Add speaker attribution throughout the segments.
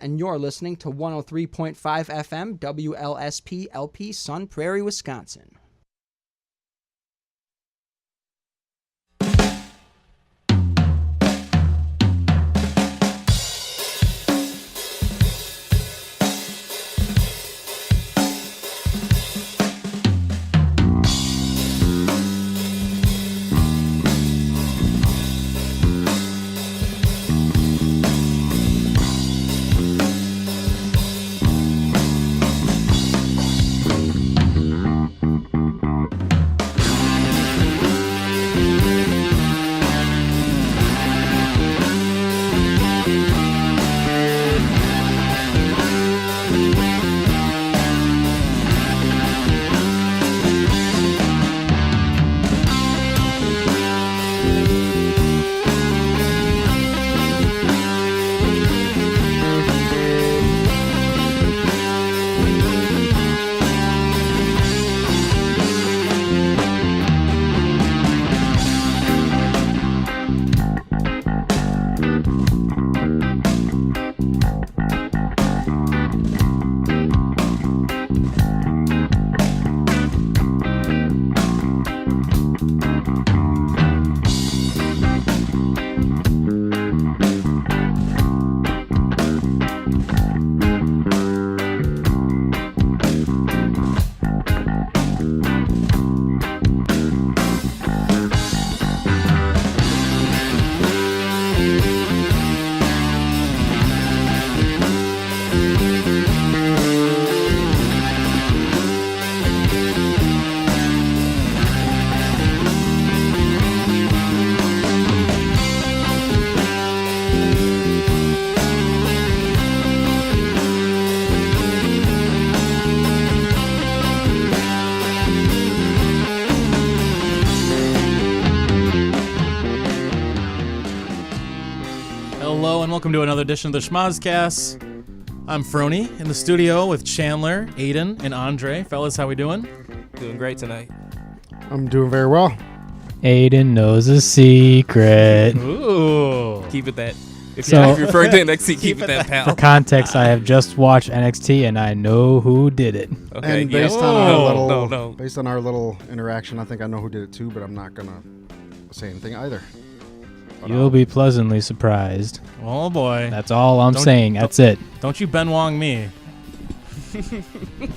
Speaker 1: and you're listening to 103.5 FM WLSP LP Sun Prairie, Wisconsin.
Speaker 2: Welcome to another edition of the Schmozcast. I'm Frony in the studio with Chandler, Aiden, and Andre. Fellas, how we doing?
Speaker 3: Doing great tonight.
Speaker 4: I'm doing very well.
Speaker 5: Aiden knows a secret.
Speaker 2: Ooh.
Speaker 3: Keep it that. If
Speaker 5: So-
Speaker 3: you're referring to NXT, keep it that, pal.
Speaker 5: For context, I have just watched NXT and I know who did it.
Speaker 3: Okay,
Speaker 4: And
Speaker 3: yeah.
Speaker 4: based on our little,
Speaker 3: No.
Speaker 4: based on our little interaction, I think I know who did it too, but I'm not gonna say anything either. But,
Speaker 5: You'll be pleasantly surprised.
Speaker 2: Oh, boy.
Speaker 5: That's all I'm saying. That's it.
Speaker 2: Don't you Ben Wong me.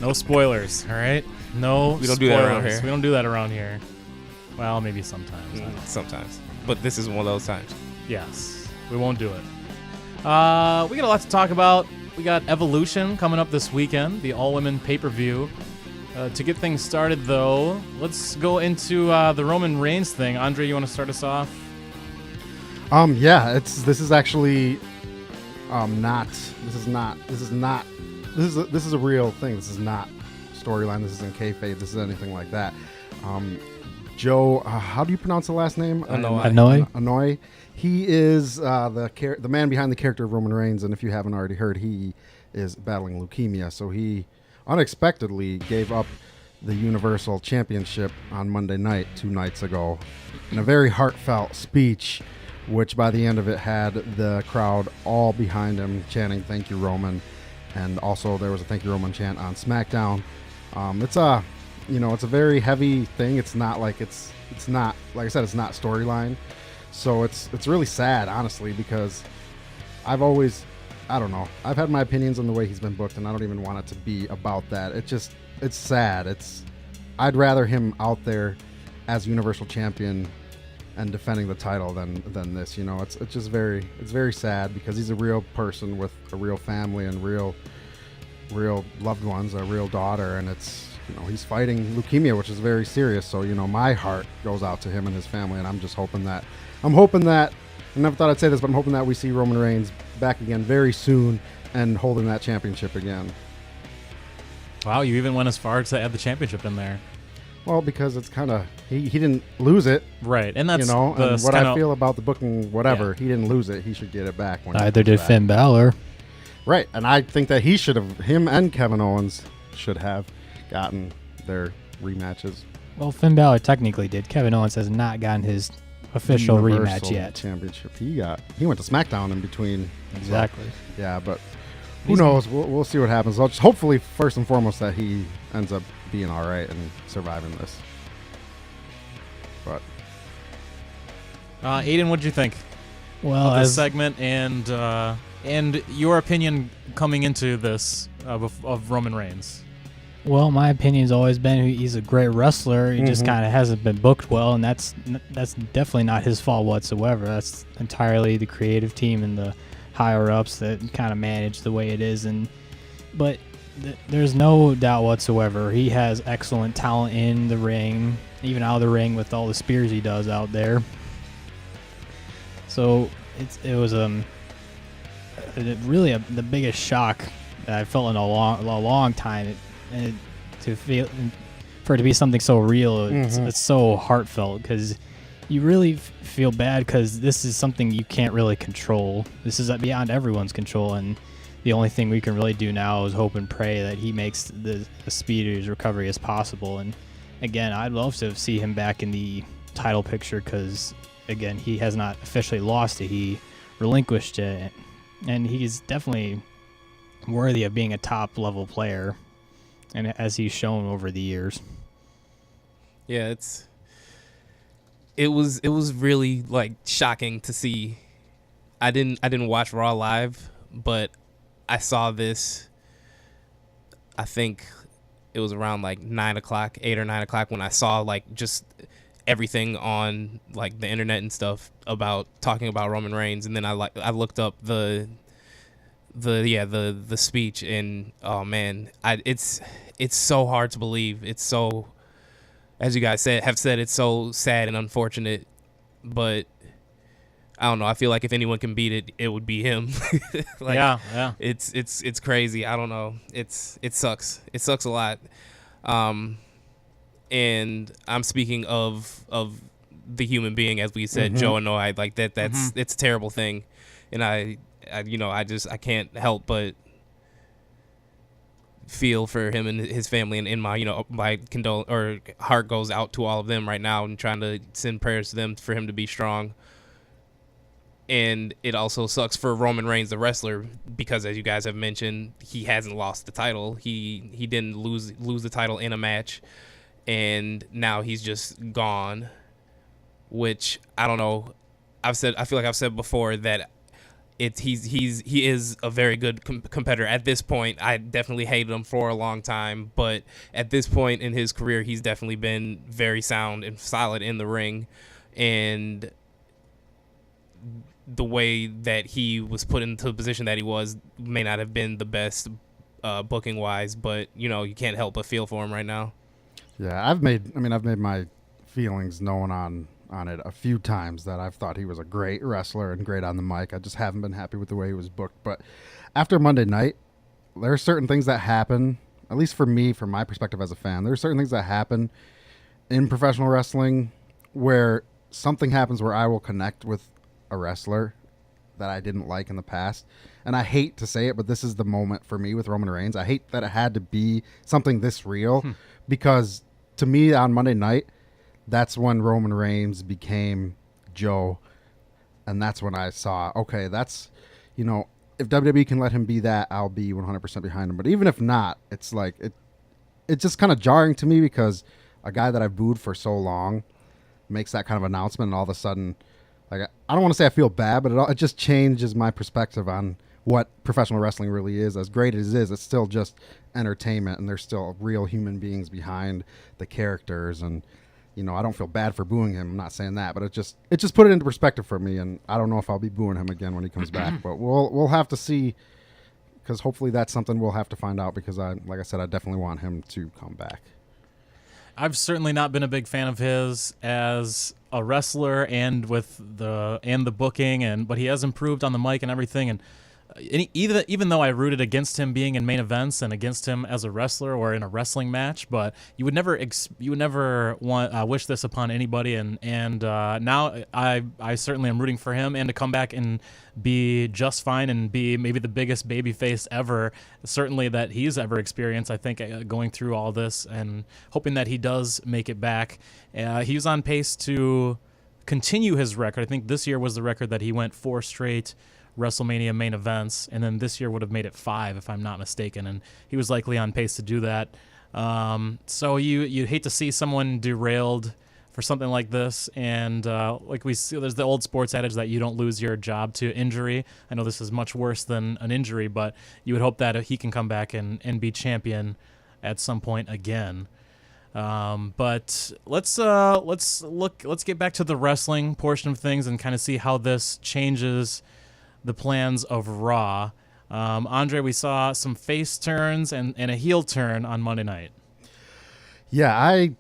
Speaker 2: No spoilers, all right? No
Speaker 3: We don't
Speaker 2: spoilers.
Speaker 3: do that around here.
Speaker 2: We don't do that around here. Well, maybe sometimes.
Speaker 3: Sometimes. But this is one of those times.
Speaker 2: Yes, we won't do it. We got a lot to talk about. We got Evolution coming up this weekend, the all-women pay-per-view. To get things started, though, let's go into the Roman Reigns thing. Andre, you want to start us off?
Speaker 4: Yeah, this is actually this is a real thing. This is not storyline. This isn't kayfabe. This is anything like that. Joe, how do you pronounce the last name?
Speaker 5: Hanoi.
Speaker 4: He is the man behind the character of Roman Reigns, and if you haven't already heard, he is battling leukemia. So he unexpectedly gave up the Universal Championship on Monday night, 2 nights ago, in a very heartfelt speech, which by the end of it had the crowd all behind him chanting "Thank you, Roman," and also there was a "Thank you, Roman" chant on SmackDown. It's a very heavy thing. It's not like it's not, like I said, it's not storyline. So it's really sad, honestly, because I've had my opinions on the way he's been booked, and I don't even want it to be about that. It's sad. I'd rather him out there as Universal Champion and defending the title than this. It's just very sad, because he's a real person with a real family and real loved ones, a real daughter, and he's fighting leukemia, which is very serious. So my heart goes out to him and his family, and I'm hoping that I never thought I'd say this, but I'm hoping that we see Roman Reigns back again very soon and holding that championship again.
Speaker 2: Wow, you even went as far as to add the championship in there.
Speaker 4: Well, because it's kind of he didn't lose it,
Speaker 2: right? And that's
Speaker 4: and what I feel about the booking, whatever. Yeah. He didn't lose it. He should get it back.
Speaker 5: Neither did Finn Balor.
Speaker 4: Right, and I think that him and Kevin Owens should have gotten their rematches.
Speaker 5: Well, Finn Balor technically did. Kevin Owens has not gotten his official rematch yet.
Speaker 4: Championship. He went to SmackDown in between.
Speaker 5: Exactly.
Speaker 4: So, yeah, but Who knows? We'll see what happens. I'll just hopefully, first and foremost, that he ends up being all right and surviving this. But
Speaker 2: Aiden, what'd you think
Speaker 5: Well,
Speaker 2: of this
Speaker 5: as
Speaker 2: segment and your opinion coming into this of Roman Reigns?
Speaker 5: Well, my opinion's always been he's a great wrestler. He just
Speaker 4: Mhm.
Speaker 5: kind of hasn't been booked well, and that's definitely not his fault whatsoever. That's entirely the creative team and the higher ups that kind of manage the way it is. But there's no doubt whatsoever he has excellent talent in the ring, even out of the ring with all the spears he does out there. So it was really the biggest shock that I felt in a long time. For it to be something so real, it's so heartfelt because you really feel bad because this is something you can't really control. This is beyond everyone's control, and the only thing we can really do now is hope and pray that he makes the speediest recovery as possible. And again, I'd love to see him back in the title picture because, again, he has not officially lost it. He relinquished it, and he's definitely worthy of being a top-level player, and as he's shown over the years.
Speaker 3: Yeah, it was really like shocking to see. I didn't watch Raw live, but I saw this. I think it was around like 8 or 9 o'clock when I saw like just everything on like the internet and stuff about talking about Roman Reigns, and then I looked up the speech, and oh man, it's so hard to believe. It's so, as you guys have said, it's so sad and unfortunate, but I don't know. I feel like if anyone can beat it, it would be him. Like,
Speaker 2: yeah.
Speaker 3: It's crazy. I don't know. It sucks. It sucks a lot. And I'm speaking of the human being, as we said, Joe and I, like that's it's a terrible thing, and I can't help but feel for him and his family, and in my heart goes out to all of them right now, and trying to send prayers to them for him to be strong. And it also sucks for Roman Reigns, the wrestler, because as you guys have mentioned, he hasn't lost the title. He didn't lose the title in a match, and now he's just gone. Which I don't know. I feel like I've said before that he is a very good competitor. At this point, I definitely hated him for a long time, but at this point in his career, he's definitely been very sound and solid in the ring, and the way that he was put into the position that he was may not have been the best booking wise, but you can't help but feel for him right now.
Speaker 4: yeah, I've made my feelings known on it a few times, that I've thought he was a great wrestler and great on the mic. I just haven't been happy with the way he was booked. But after Monday night, there are certain things that happen, at least for me, from my perspective as a fan, there are certain things that happen in professional wrestling where something happens where I will connect with a wrestler that I didn't like in the past. And I hate to say it, but this is the moment for me with Roman Reigns. I hate that it had to be something this real, because to me on Monday night, that's when Roman Reigns became Joe. And that's when I saw, okay, that's, if WWE can let him be that, I'll be 100% behind him. But even if not, it's like, it's just kind of jarring to me, because a guy that I've booed for so long makes that kind of announcement, and all of a sudden, like, I don't want to say I feel bad, but it just changes my perspective on what professional wrestling really is. As great as it is, it's still just entertainment, and there's still real human beings behind the characters. And I don't feel bad for booing him. I'm not saying that, but it just put it into perspective for me, and I don't know if I'll be booing him again when he comes back. But we'll have to see, because hopefully that's something we'll have to find out, because like I said, I definitely want him to come back.
Speaker 2: I've certainly not been a big fan of his as a wrestler and with the booking, but he has improved on the mic and everything. And even though I rooted against him being in main events and against him as a wrestler or in a wrestling match, but you would never want wish this upon anybody. And now I certainly am rooting for him, and to come back and be just fine and be maybe the biggest babyface ever, certainly that he's ever experienced. I think going through all this and hoping that he does make it back. He's on pace to continue his record. I think this year was the record that he went 4 straight WrestleMania main events, and then this year would have made it 5, if I'm not mistaken, and he was likely on pace to do that. So you'd hate to see someone derailed for something like this, and like we see, there's the old sports adage that you don't lose your job to injury. I know this is much worse than an injury, but you would hope that he can come back and be champion at some point again. But let's get back to the wrestling portion of things and kind of see how this changes the plans of Raw. Andre, we saw some face turns and a heel turn on Monday night.
Speaker 4: Yeah, I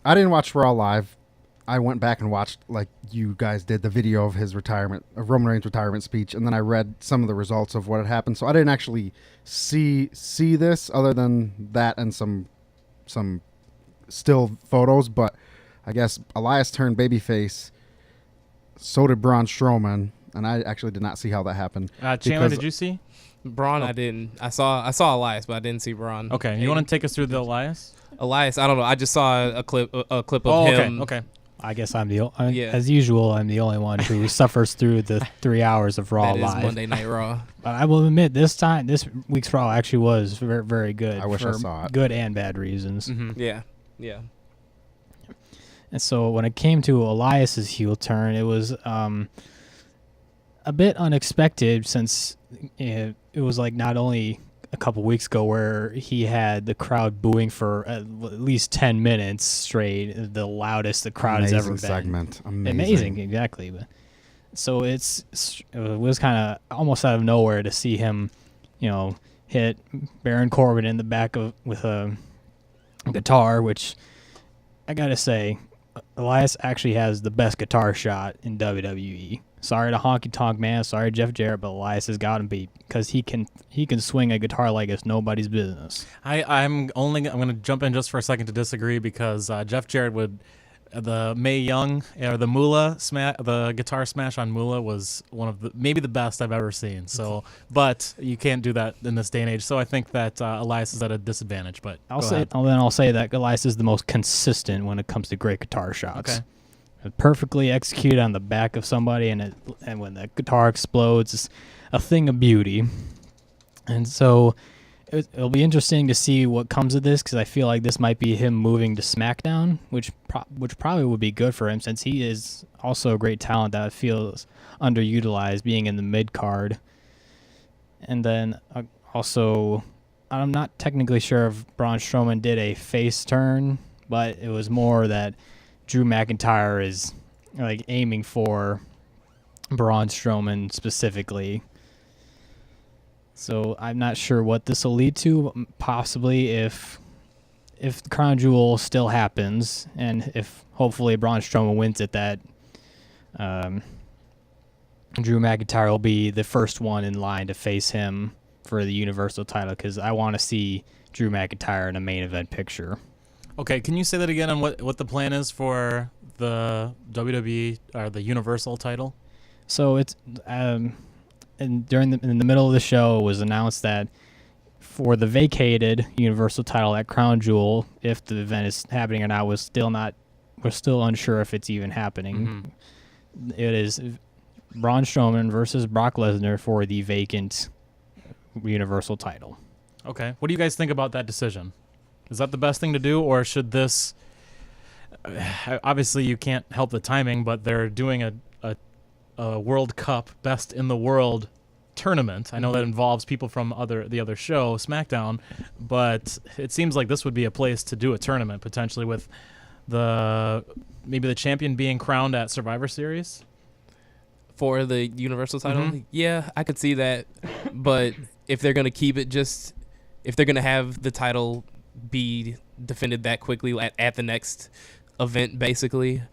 Speaker 4: didn't watch Raw live. I went back and watched, like you guys did, the video of his retirement, of Roman Reigns' retirement speech, and then I read some of the results of what had happened. So I didn't actually see this, other than that and some still photos. But I guess Elias turned babyface. So did Braun Strowman, and I actually did not see how that happened.
Speaker 2: Chandler, did you see?
Speaker 3: Braun, I didn't. I saw Elias, but I didn't see Braun.
Speaker 2: Okay, you want to take us through the Elias?
Speaker 3: Elias, I don't know. I just saw a clip of him.
Speaker 2: Okay.
Speaker 5: I guess as usual, I'm the only one who suffers through the 3 hours of Raw
Speaker 3: That
Speaker 5: live.
Speaker 3: is Monday Night Raw.
Speaker 5: But I will admit, this week's Raw actually was very, very good.
Speaker 4: I wish
Speaker 5: for
Speaker 4: I saw it.
Speaker 5: Good and bad reasons.
Speaker 2: Mm-hmm.
Speaker 3: Yeah.
Speaker 5: And so when it came to Elias's heel turn, it was a bit unexpected, since it was like not only a couple weeks ago where he had the crowd booing for at least 10 minutes straight, the loudest the crowd has ever been.
Speaker 4: Segment.
Speaker 5: Amazing, exactly. But so it was kind of almost out of nowhere to see him, hit Baron Corbin in the back with a guitar, which I gotta say, Elias actually has the best guitar shot in WWE. Sorry to Honky Tonk Man, sorry Jeff Jarrett, but Elias has got him beat because he can swing a guitar like it's nobody's business.
Speaker 2: I'm going to jump in just for a second to disagree, because Jeff Jarrett the Mae Young or the Moolah the guitar smash on Moolah was one of maybe the best I've ever seen. So, but you can't do that in this day and age. So I think that Elias is at a disadvantage. But
Speaker 5: I'll say that Elias is the most consistent when it comes to great guitar shots.
Speaker 2: Okay.
Speaker 5: Perfectly executed on the back of somebody, and when the guitar explodes, it's a thing of beauty. And so it'll be interesting to see what comes of this, because I feel like this might be him moving to SmackDown, which probably would be good for him, since he is also a great talent that feels underutilized, being in the mid card. And then also, I'm not technically sure if Braun Strowman did a face turn, but it was more that Drew McIntyre is like aiming for Braun Strowman specifically. So I'm not sure what this will lead to. Possibly if the Crown Jewel still happens, and if hopefully Braun Strowman wins it, that Drew McIntyre will be the first one in line to face him for the Universal title, because I want to see Drew McIntyre in a main event picture.
Speaker 2: Okay, can you say that again on what the plan is for the WWE or the Universal title?
Speaker 5: So it's in the middle of the show, it was announced that for the vacated Universal title at Crown Jewel, if the event is happening or not, we're still unsure if it's even happening.
Speaker 2: Mm-hmm.
Speaker 5: It is Braun Strowman versus Brock Lesnar for the vacant Universal title.
Speaker 2: Okay, what do you guys think about that decision? Is that the best thing to do, or should this? Obviously, you can't help the timing, but they're doing a World Cup Best in the World tournament. I know that involves people from the other show, SmackDown, but it seems like this would be a place to do a tournament, potentially with maybe the champion being crowned at Survivor Series
Speaker 3: for the Universal title.
Speaker 2: Mm-hmm.
Speaker 3: Yeah, I could see that, but if they're gonna keep it, if they're gonna have the title be defended that quickly at the next event, basically,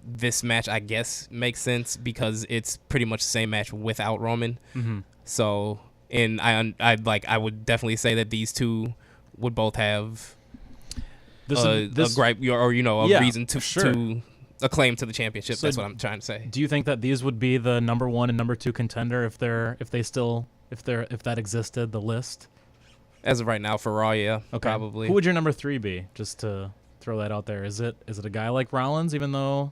Speaker 3: this match I guess makes sense because it's pretty much the same match without Roman.
Speaker 2: Mm-hmm.
Speaker 3: So, and I would definitely say that these two would both have a gripe or a reason to a claim to the championship. So that's what I'm trying to say.
Speaker 2: Do you think that these would be the number 1 and number 2 contender if that existed, the list?
Speaker 3: As of right now for Raw, yeah,
Speaker 2: okay.
Speaker 3: Probably.
Speaker 2: Who would your number 3 be? Just to throw that out there. Is it a guy like Rollins, even though?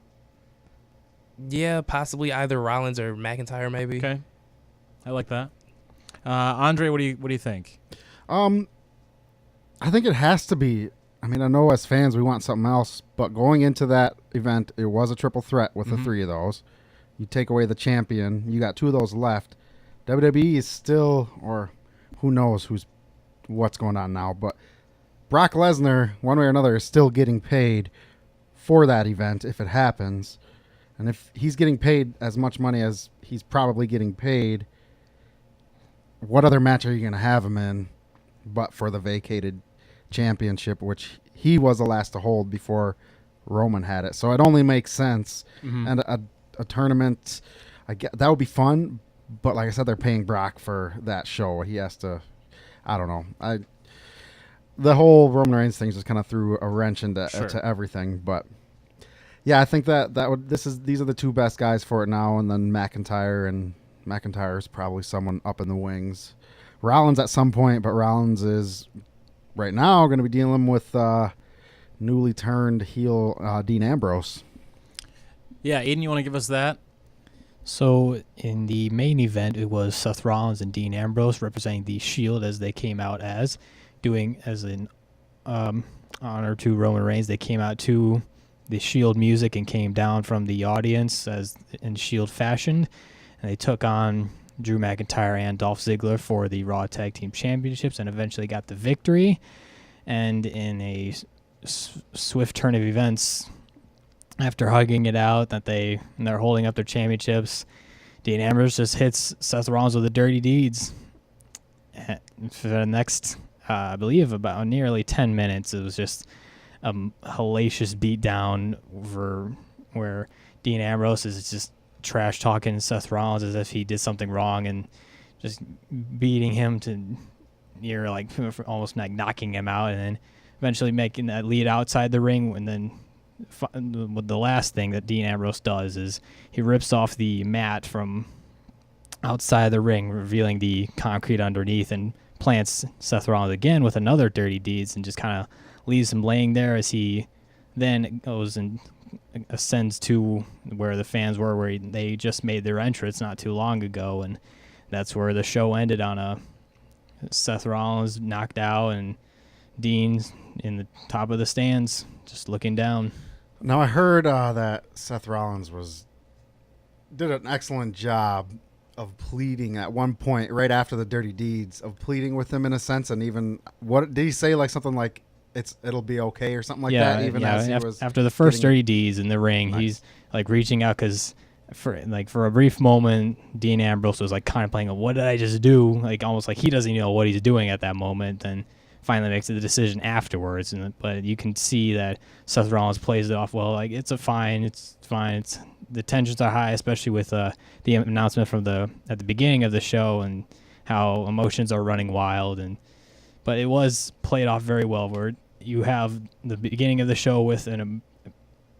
Speaker 3: Yeah, possibly either Rollins or McIntyre, maybe.
Speaker 2: Okay. I like that. Andre, what do you think?
Speaker 4: I think it has to be. I mean, I know as fans we want something else, but going into that event, it was a triple threat with the three of those. You take away the champion, you got two of those left. WWE is still, or who knows what's going on now, but Brock Lesnar, one way or another, is still getting paid for that event if it happens. And if he's getting paid as much money as he's probably getting paid, what other match are you going to have him in but for the vacated championship, which he was the last to hold before Roman had it? So it only makes sense. And a tournament, that would be fun, but like I said, they're paying Brock for that show. He has to, I don't know. The whole Roman Reigns thing just kind of threw a wrench into everything, but yeah, I think these are the two best guys for it now, and then McIntyre is probably someone up in the wings. Rollins at some point, but Rollins is right now going to be dealing with newly turned heel Dean Ambrose.
Speaker 2: Yeah, Aiden, you want to give us that?
Speaker 5: So in the main event, it was Seth Rollins and Dean Ambrose representing the Shield, as they came out as, doing as an honor to Roman Reigns. They came out to the Shield music and came down from the audience as in Shield fashion, and they took on Drew McIntyre and Dolph Ziggler for the Raw Tag Team Championships and eventually got the victory. And in a swift turn of events, after hugging it out and they're holding up their championships, Dean Ambrose just hits Seth Rollins with the dirty deeds. And for the next, I believe, about nearly 10 minutes, it was just a hellacious beatdown where Dean Ambrose is just trash talking Seth Rollins as if he did something wrong and just beating him to near almost knocking him out, and then eventually making that lead outside the ring. And then the last thing that Dean Ambrose does is he rips off the mat from outside the ring, revealing the concrete underneath, and plants Seth Rollins again with another dirty deeds, and just kind of leaves him laying there as he then goes and ascends to where the fans were, where they just made their entrance not too long ago, and that's where the show ended, on a Seth Rollins knocked out and Dean in the top of the stands just looking down.
Speaker 4: Now I heard that Seth Rollins did an excellent job of pleading at one point right after the dirty deeds, of pleading with him in a sense, and even what did he say, like something like it'll be okay or something like that, even as he was
Speaker 5: after the first dirty deeds in the ring. Nice. He's like reaching out because for a brief moment Dean Ambrose was like contemplating, what did I just do, like almost like he doesn't know what he's doing at that moment, and finally makes the decision afterwards. But you can see that Seth Rollins plays it off well, like it's fine, the tensions are high, especially with the announcement at the beginning of the show and how emotions are running wild, but it was played off very well, where you have the beginning of the show with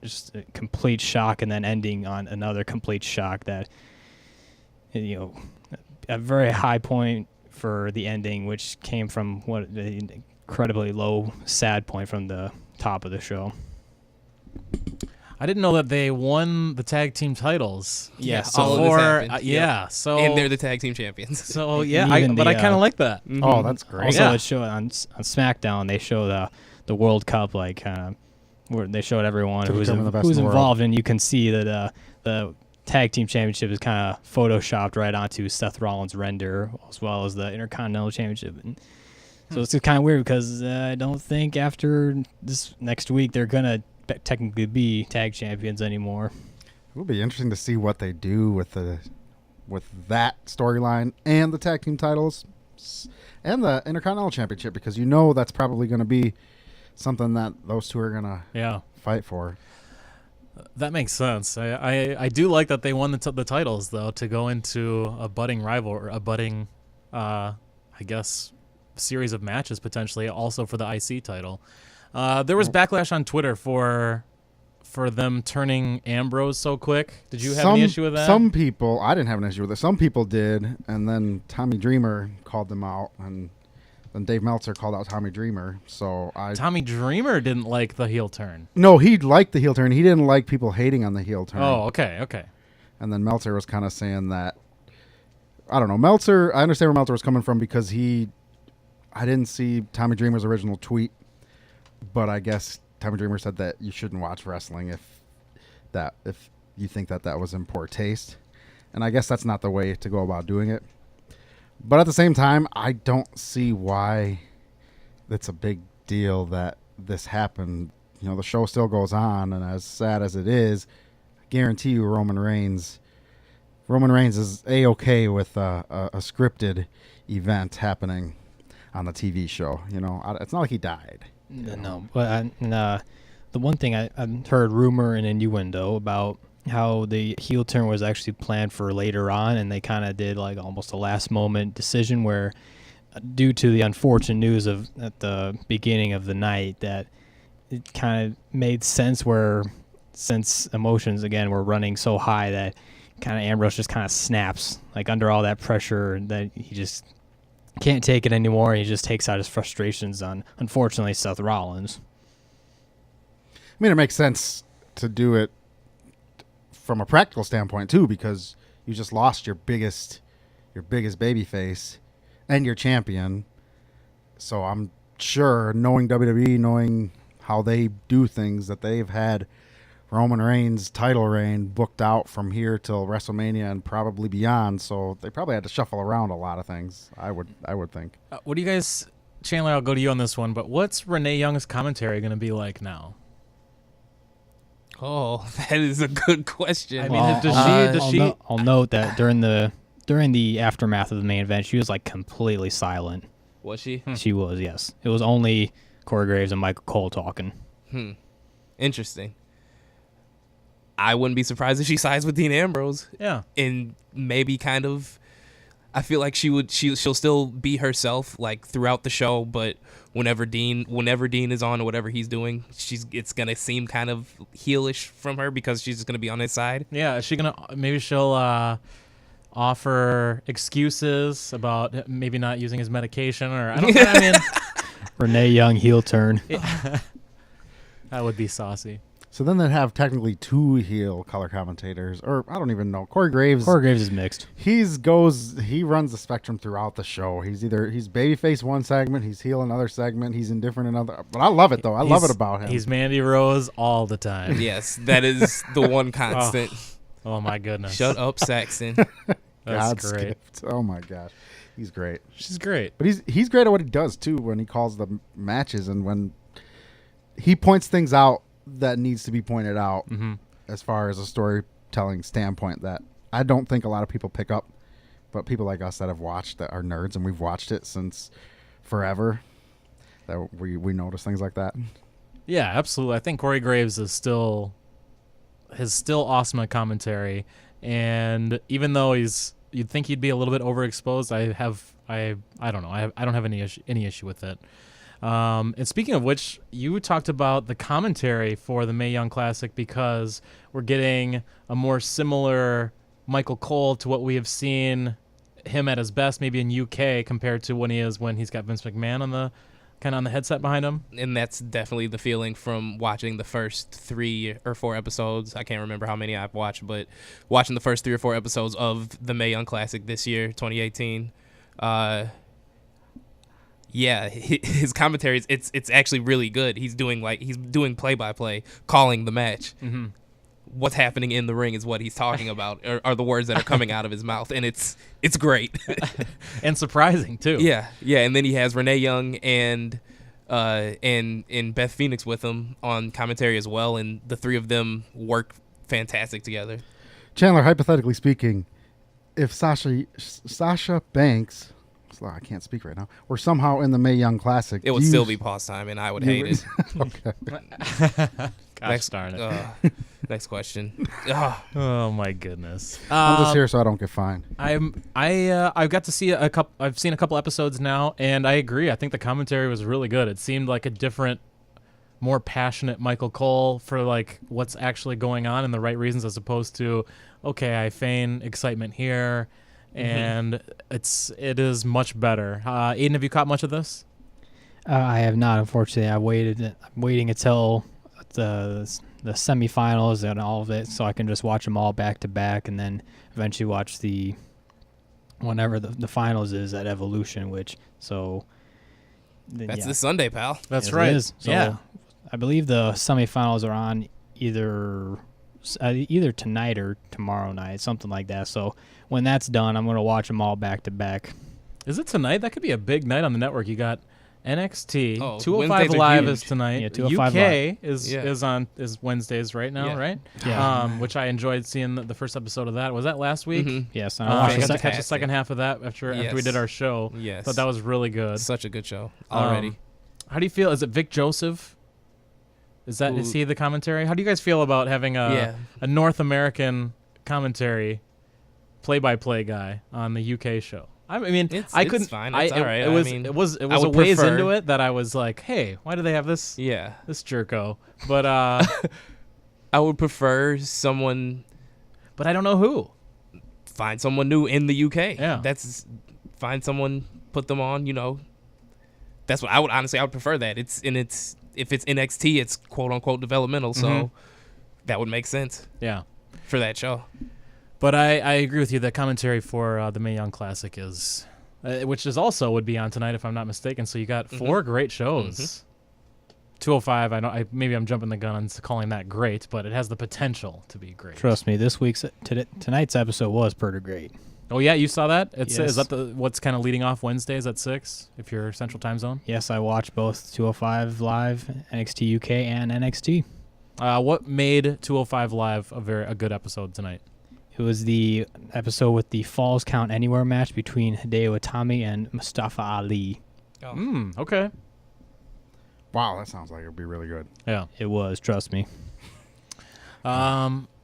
Speaker 5: just a complete shock, and then ending on another complete shock that, a very high point for the ending, which came from an incredibly low, sad point from the top of the show.
Speaker 2: I didn't know that they won the tag team titles.
Speaker 3: Yeah,
Speaker 2: so
Speaker 3: all of this happened.
Speaker 2: So
Speaker 3: and they're the tag team champions.
Speaker 2: So yeah, I kind of like that.
Speaker 4: Mm-hmm. Oh, that's great.
Speaker 5: Also, it showed on Smackdown. They show the World Cup, where they showed everyone who's involved, and you can see that the tag team championship is kind of photoshopped right onto Seth Rollins' render, as well as the Intercontinental Championship. And so it's kind of weird because I don't think after this next week they're gonna technically be tag champions anymore.
Speaker 4: It will be interesting to see what they do with that storyline and the tag team titles and the Intercontinental Championship, because that's probably going to be something that those two are going to fight for.
Speaker 2: That makes sense. I do like that they won the titles, though, to go into a budding rival, or a budding, I guess, series of matches potentially, also for the IC title. There was backlash on Twitter for them turning Ambrose so quick. Did you have any issue with that?
Speaker 4: Some people, I didn't have an issue with it. Some people did, and then Tommy Dreamer called them out, and then Dave Meltzer called out Tommy Dreamer. Tommy
Speaker 2: Dreamer didn't like the heel turn.
Speaker 4: No, he liked the heel turn. He didn't like people hating on the heel turn.
Speaker 2: Oh, okay.
Speaker 4: And then Meltzer was kind of saying that I don't know. Meltzer, I understand where Meltzer was coming from because I didn't see Tommy Dreamer's original tweet, but I guess Tommy Dreamer said that you shouldn't watch wrestling if you think that was in poor taste. And I guess that's not the way to go about doing it. But at the same time, I don't see why it's a big deal that this happened. You know, the show still goes on, and as sad as it is, I guarantee you Roman Reigns is A-okay with a scripted event happening on the TV show. You know, it's not like he died.
Speaker 5: No, but the one thing I heard rumor and innuendo about how the heel turn was actually planned for later on, and they kind of did like almost a last moment decision where, due to the unfortunate news at the beginning of the night, that it kind of made sense where, since emotions again were running so high, that kind of Ambrose just kind of snaps like under all that pressure, that he just can't take it anymore. He just takes out his frustrations on, unfortunately, Seth Rollins.
Speaker 4: I mean, it makes sense to do it from a practical standpoint too, because you just lost your biggest baby face and your champion. So I'm sure, knowing WWE, knowing how they do things, that they've had Roman Reigns' title reign booked out from here till WrestleMania and probably beyond. So they probably had to shuffle around a lot of things, I would think.
Speaker 2: What do you guys, Chandler, I'll go to you on this one, but what's Renee Young's commentary going to be like now?
Speaker 3: Oh, that is a good question.
Speaker 2: I mean, does she?
Speaker 5: I'll note that during the aftermath of the main event, she was like completely silent.
Speaker 3: Was she?
Speaker 5: She was, yes. It was only Corey Graves and Michael Cole talking.
Speaker 3: Interesting. I wouldn't be surprised if she sides with Dean Ambrose.
Speaker 2: Yeah.
Speaker 3: And maybe kind of, I feel like she'll still be herself like throughout the show, but whenever Dean is on or whatever he's doing, it's gonna seem kind of heelish from her because she's just gonna be on his side.
Speaker 2: Yeah, is she maybe she'll offer excuses about maybe not using his medication, or I don't know. I mean,
Speaker 5: Renee Young heel turn.
Speaker 2: That would be saucy.
Speaker 4: So then they'd have technically two heel color commentators, or I don't even know. Corey Graves
Speaker 5: is mixed.
Speaker 4: He runs the spectrum throughout the show. He's babyface one segment, he's heel another segment, he's indifferent another. But I love it though. I love it about him.
Speaker 2: He's Mandy Rose all the time.
Speaker 3: Yes, that is the one constant.
Speaker 2: Oh my goodness.
Speaker 3: Shut up, Saxon.
Speaker 2: That's great.
Speaker 4: Skipped. Oh my gosh, he's great.
Speaker 2: She's great.
Speaker 4: But he's great at what he does too, when he calls the matches and when he points things out that needs to be pointed out, as far as a storytelling standpoint, that I don't think a lot of people pick up, but people like us that have watched, that are nerds and we've watched it since forever, that we notice things like that.
Speaker 2: Yeah, absolutely. I think Corey Graves is still awesome at commentary, and even though you'd think he'd be a little bit overexposed, I don't know. I don't have any issue with it. And speaking of which, you talked about the commentary for the Mae Young Classic because we're getting a more similar Michael Cole to what we have seen him at his best, maybe in UK, compared to when he's got Vince McMahon on the headset behind him.
Speaker 3: And that's definitely the feeling from watching the first 3 or 4 episodes. I can't remember how many I've watched, but watching the first 3 or 4 episodes of the Mae Young Classic this year, 2018. Yeah, his commentary it's actually really good. He's doing play-by-play, calling the match.
Speaker 2: Mm-hmm.
Speaker 3: What's happening in the ring is what he's talking about, are the words that are coming out of his mouth, and it's great
Speaker 2: and surprising too.
Speaker 3: Yeah, and then he has Renee Young and Beth Phoenix with him on commentary as well, and the three of them work fantastic together.
Speaker 4: Chandler, hypothetically speaking, if Sasha Banks, I can't speak right now, were somehow in the Mae Young Classic,
Speaker 3: it would still be pause time, and I would hate it.
Speaker 4: Okay.
Speaker 2: Gosh darn it.
Speaker 3: Next question.
Speaker 2: Oh my goodness.
Speaker 4: I'm just here so I don't get fined.
Speaker 2: I've got to see I've seen a couple episodes now, and I agree. I think the commentary was really good. It seemed like a different, more passionate Michael Cole for like what's actually going on and the right reasons, as opposed to, okay, I feign excitement here, and it is much better. Aiden, have you caught much of this?
Speaker 5: I have not, unfortunately. I'm waiting until the semifinals and all of it, so I can just watch them all back to back, and then eventually watch the whenever the finals is at Evolution,
Speaker 3: That's this Sunday, pal.
Speaker 2: That's
Speaker 5: Yes,
Speaker 2: right.
Speaker 5: it is. So
Speaker 2: yeah.
Speaker 5: I believe the semifinals are on either tonight or tomorrow night, something like that. So when that's done, I'm going to watch them all back to back.
Speaker 2: Is it tonight? That could be a big night on the network. You got NXT.
Speaker 3: Oh,
Speaker 2: 205
Speaker 3: Wednesdays are
Speaker 2: Live
Speaker 3: huge.
Speaker 2: is tonight.
Speaker 5: Yeah, 205
Speaker 2: UK
Speaker 5: Live.
Speaker 2: is Wednesdays right now,
Speaker 3: Yeah.
Speaker 2: right?
Speaker 5: Yeah.
Speaker 2: Which I enjoyed seeing the first episode of that. Was that last week?
Speaker 3: Mhm.
Speaker 5: Yes, and
Speaker 2: I
Speaker 5: I watched
Speaker 2: got to
Speaker 5: the
Speaker 2: catch the
Speaker 3: Fantastic.
Speaker 2: second half of that after we
Speaker 3: Yes.
Speaker 2: did our show.
Speaker 3: Yes.
Speaker 2: Thought that was really good.
Speaker 3: Such a good show already.
Speaker 2: How do you feel? Is it Vic Joseph? Is
Speaker 3: Who-
Speaker 2: he the commentary? How do you guys feel about having a North American commentary play-by-play guy on the UK show? I mean,
Speaker 3: It's-
Speaker 2: I
Speaker 3: it's
Speaker 2: couldn't.
Speaker 3: fine.
Speaker 2: I,
Speaker 3: It's
Speaker 2: it,
Speaker 3: all right.
Speaker 2: it
Speaker 3: I
Speaker 2: was
Speaker 3: mean,
Speaker 2: it was it
Speaker 3: I
Speaker 2: was a
Speaker 3: would
Speaker 2: ways
Speaker 3: prefer-
Speaker 2: into it that I was like, hey, why do they have this
Speaker 3: Yeah.
Speaker 2: this jerko? But
Speaker 3: I would prefer someone
Speaker 2: but I don't know who.
Speaker 3: find someone new in the UK.
Speaker 2: Yeah.
Speaker 3: Find someone, put them on, That's what I would prefer that. If it's NXT, it's quote unquote developmental, so
Speaker 2: Mhm.
Speaker 3: that would make sense
Speaker 2: Yeah.
Speaker 3: for that show.
Speaker 2: But I agree with you. The commentary for the Mae Young Classic is, which is also would be on tonight if I'm not mistaken. So you got 4 great shows. 205. I know. Maybe I'm jumping the gun on calling that great, but it has the potential to be great.
Speaker 5: Trust me, tonight's episode was pretty great.
Speaker 2: Oh yeah, you saw that? Is
Speaker 5: Yes.
Speaker 2: that what's kind of leading off Wednesdays at 6 if you're Central Time Zone?
Speaker 5: Yes, I watched both 205 Live, NXT UK, and NXT.
Speaker 2: What made 205 Live a good episode tonight?
Speaker 5: It was the episode with the Falls Count Anywhere match between Hideo Itami and Mustafa Ali.
Speaker 2: Okay.
Speaker 4: Wow, that sounds like it would be really good.
Speaker 2: Yeah.
Speaker 5: It was, trust me.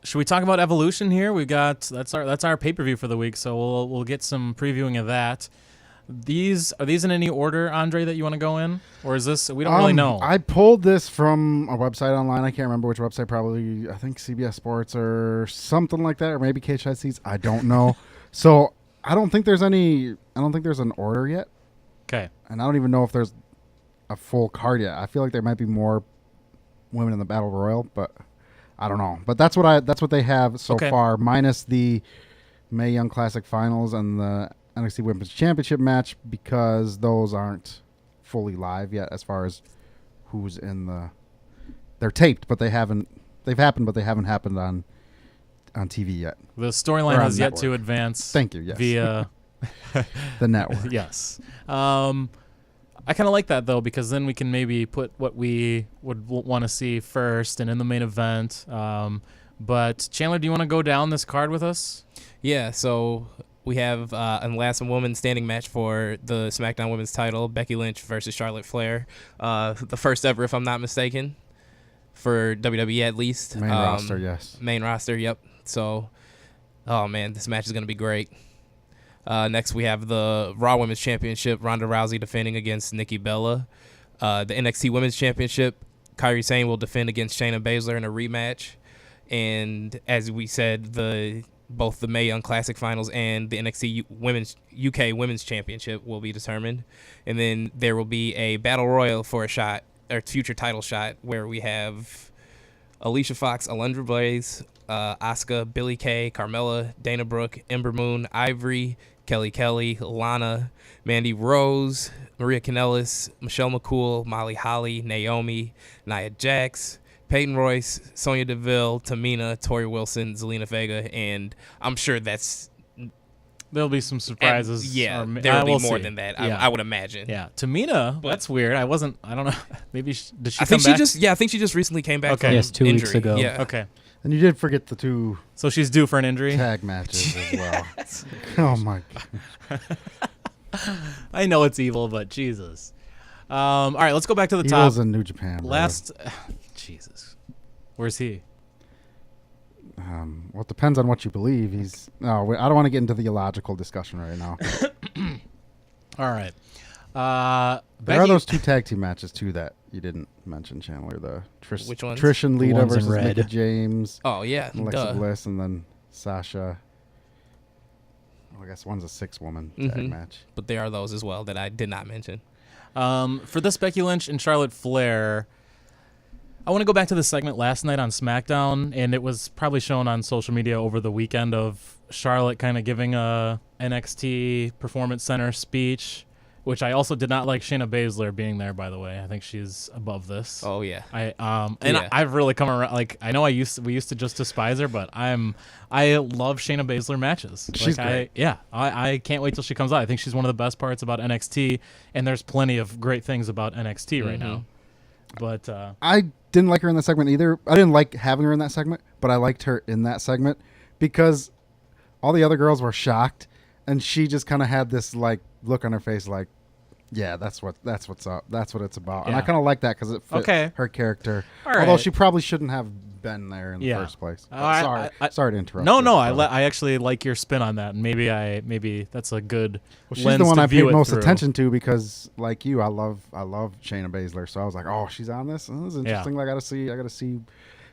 Speaker 2: Should we talk about Evolution here? We got that's our pay-per-view for the week, so we'll get some previewing of that. Are these in any order, Andre, that you want to go in, or is this we don't really know?
Speaker 4: I pulled this from a website online. I can't remember which website. Probably I think CBS Sports or something like that, or maybe Cage Side Seats. I don't know. So I don't think there's an order yet,
Speaker 2: Okay.
Speaker 4: and I don't even know if there's a full card yet. I feel like there might be more women in the Battle Royal, but I don't know. But that's what they have so
Speaker 2: Okay.
Speaker 4: far, minus the Mae Young Classic Finals and the NXT Women's Championship match, because those aren't fully live yet as far as who's in the. They're taped, but they've happened, but they haven't happened on TV yet.
Speaker 2: The
Speaker 4: Or
Speaker 2: storyline
Speaker 4: on
Speaker 2: has yet to
Speaker 4: network.
Speaker 2: advance.
Speaker 4: Thank you. Yes.
Speaker 2: Via
Speaker 4: the network.
Speaker 2: yes. I kind of like that though, because then we can maybe put what we would want to see first and in the main event. But Chandler, do you want to go down this card with us?
Speaker 3: Yeah, so we have a last woman standing match for the SmackDown Women's title, Becky Lynch versus Charlotte Flair. The first ever, if I'm not mistaken, for WWE at least.
Speaker 4: Main roster, yes.
Speaker 3: Main roster, yep. So, oh man, this match is going to be great. Next, we have the Raw Women's Championship, Ronda Rousey defending against Nikki Bella. The NXT Women's Championship, Kairi Sane will defend against Shayna Baszler in a rematch. And as we said, both the Mae Young Classic Finals and the NXT UK Women's Championship will be determined. And then there will be a Battle Royal for a shot, or future title shot, where we have Alicia Fox, Alundra Blaze, Asuka, Billie Kay, Carmella, Dana Brooke, Ember Moon, Ivory, Kelly, Lana, Mandy Rose, Maria Kanellis, Michelle McCool, Molly Holly, Naomi, Nia Jax, Peyton Royce, Sonya Deville, Tamina, Tori Wilson, Zelina Vega, and I'm sure
Speaker 2: There'll be some surprises.
Speaker 3: yeah,
Speaker 2: or
Speaker 3: there will
Speaker 2: we'll
Speaker 3: be more
Speaker 2: see.
Speaker 3: than that.
Speaker 2: Yeah.
Speaker 3: I would imagine.
Speaker 2: Yeah, Tamina.
Speaker 3: But-
Speaker 2: That's weird. I don't know. Maybe did she
Speaker 3: I
Speaker 2: come
Speaker 3: think
Speaker 2: back?
Speaker 3: I think she just recently came back
Speaker 2: Okay.
Speaker 3: from
Speaker 5: Yes, 2 weeks
Speaker 3: injury.
Speaker 5: ago.
Speaker 3: Yeah.
Speaker 2: Okay,
Speaker 4: And you did forget the 2
Speaker 2: so she's due for an injury.
Speaker 4: tag matches as well. Oh my God.
Speaker 2: I know it's evil, but Jesus. All right, let's go back to the
Speaker 4: Evil's
Speaker 2: top.
Speaker 4: in New Japan. Bro.
Speaker 2: Last, Jesus, where's he?
Speaker 4: Well, it depends on what you believe. I don't want to get into the illogical discussion right now.
Speaker 2: All right.
Speaker 4: There are those 2 tag team matches too that you didn't mention, Chandler. The
Speaker 3: Which ones?
Speaker 4: Trish and Lita
Speaker 5: ones in
Speaker 4: versus
Speaker 5: red.
Speaker 4: Mickie James,
Speaker 3: Oh yeah.
Speaker 4: Alexa
Speaker 3: Duh.
Speaker 4: Bliss, and then Sasha. Well, I guess one's a 6-woman tag
Speaker 3: Mhm.
Speaker 4: match.
Speaker 3: But there are those as well that I did not mention.
Speaker 2: For this Becky Lynch and Charlotte Flair, I want to go back to the segment last night on SmackDown, and it was probably shown on social media over the weekend of Charlotte kind of giving a NXT Performance Center speech, which I also did not like Shayna Baszler being there, by the way. I think she's above this.
Speaker 3: Oh yeah.
Speaker 2: I've really come around. Like, I know we used to just despise her, but I love Shayna Baszler matches.
Speaker 4: She's great.
Speaker 2: I can't wait till she comes out. I think she's one of the best parts about NXT, and there's plenty of great things about NXT right now. But
Speaker 4: I didn't like her in that segment either. I didn't like having her in that segment, but I liked her in that segment because all the other girls were shocked, and she just kind of had this like look on her face, like, yeah, that's what's up. That's what it's about. And I kind of like that because it fit her character. Although she probably shouldn't have been there in the first place. Sorry to interrupt.
Speaker 2: No, I actually like your spin on that, and maybe that's a good.
Speaker 4: Well, she's
Speaker 2: lens
Speaker 4: the one
Speaker 2: to
Speaker 4: I
Speaker 2: view
Speaker 4: paid
Speaker 2: it
Speaker 4: most
Speaker 2: through.
Speaker 4: attention to because, like you, I love Shayna Baszler. So I was like, oh, she's on this. This is interesting. I gotta see,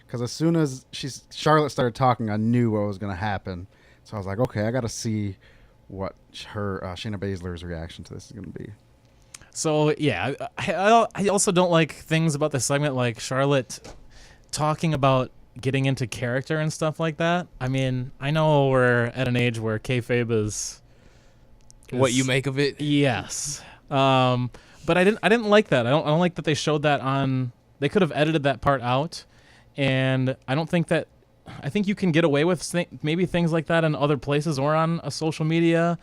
Speaker 4: because as soon as Charlotte started talking, I knew what was gonna happen. So I was like, okay, I gotta see what her Shayna Baszler's reaction to this is gonna be.
Speaker 2: So yeah, I also don't like things about the segment like Charlotte talking about getting into character and stuff like that. I mean, I know we're at an age where kayfabe is
Speaker 3: What you make of it?
Speaker 2: Yes. But I didn't like that. I don't like that they showed that on. They could have edited that part out, and I think you can get away with maybe things like that in other places or on a social media,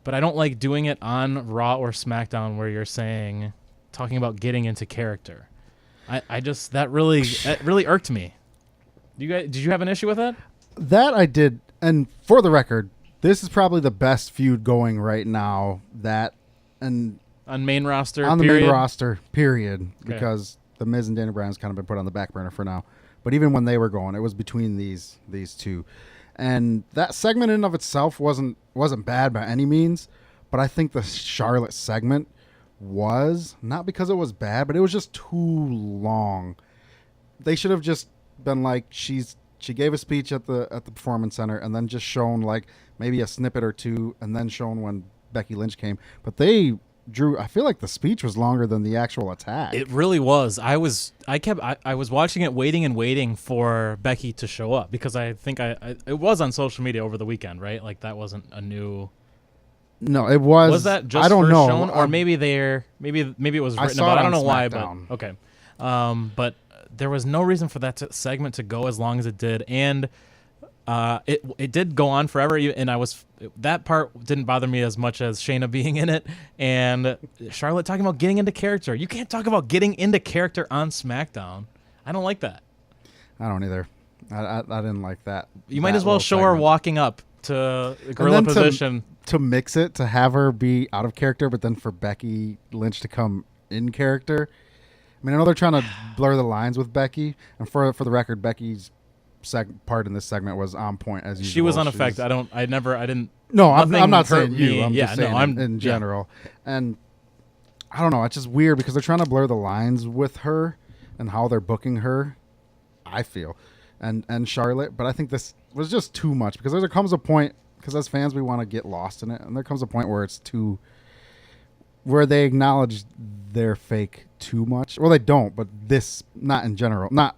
Speaker 2: but I don't like doing it on Raw or SmackDown where you're talking about getting into character. That really irked me. Did you have an issue with that?
Speaker 4: That I did, and for the record, this is probably the best feud going right now. On
Speaker 2: main roster,
Speaker 4: on the
Speaker 2: period?
Speaker 4: main roster, period.
Speaker 2: Okay.
Speaker 4: Because the Miz and Daniel Bryan's kind of been put on the back burner for now. But even when they were going, it was between these two, and that segment in and of itself wasn't bad by any means. But I think the Charlotte segment was not because it was bad, but it was just too long. They should have just been like, she gave a speech at the Performance Center, and then just shown like maybe a snippet or two, and then shown when Becky Lynch came. But I feel like the speech was longer than the actual attack.
Speaker 2: It really was. I was watching it, waiting for Becky to show up, because I think it was on social media over the weekend, right? Like, that wasn't a new.
Speaker 4: No, it was.
Speaker 2: Was that just
Speaker 4: I don't
Speaker 2: first
Speaker 4: know.
Speaker 2: shown, or maybe it was written about. I don't know why, but okay. But there was no reason for that segment to go as long as it did, and it did go on forever. And that part didn't bother me as much as Shayna being in it and Charlotte talking about getting into character. You can't talk about getting into character on SmackDown. I don't like that.
Speaker 4: I don't either. I didn't like that.
Speaker 2: You might as well show her walking up to the gorilla position.
Speaker 4: To mix it, to have her be out of character, but then for Becky Lynch to come in character. I mean, I know they're trying to blur the lines with Becky, and for the record, Becky's part in this segment was on point as usual.
Speaker 2: She was unaffected. I didn't.
Speaker 4: No, I'm not saying you. I'm just saying
Speaker 2: I'm
Speaker 4: in general. And I don't know. It's just weird because they're trying to blur the lines with her and how they're booking her, I feel, and Charlotte. But I think this was just too much, because there comes a point, because as fans we want to get lost in it, and there comes a point where where they acknowledge they're fake too much. Well, they don't, but not in general, not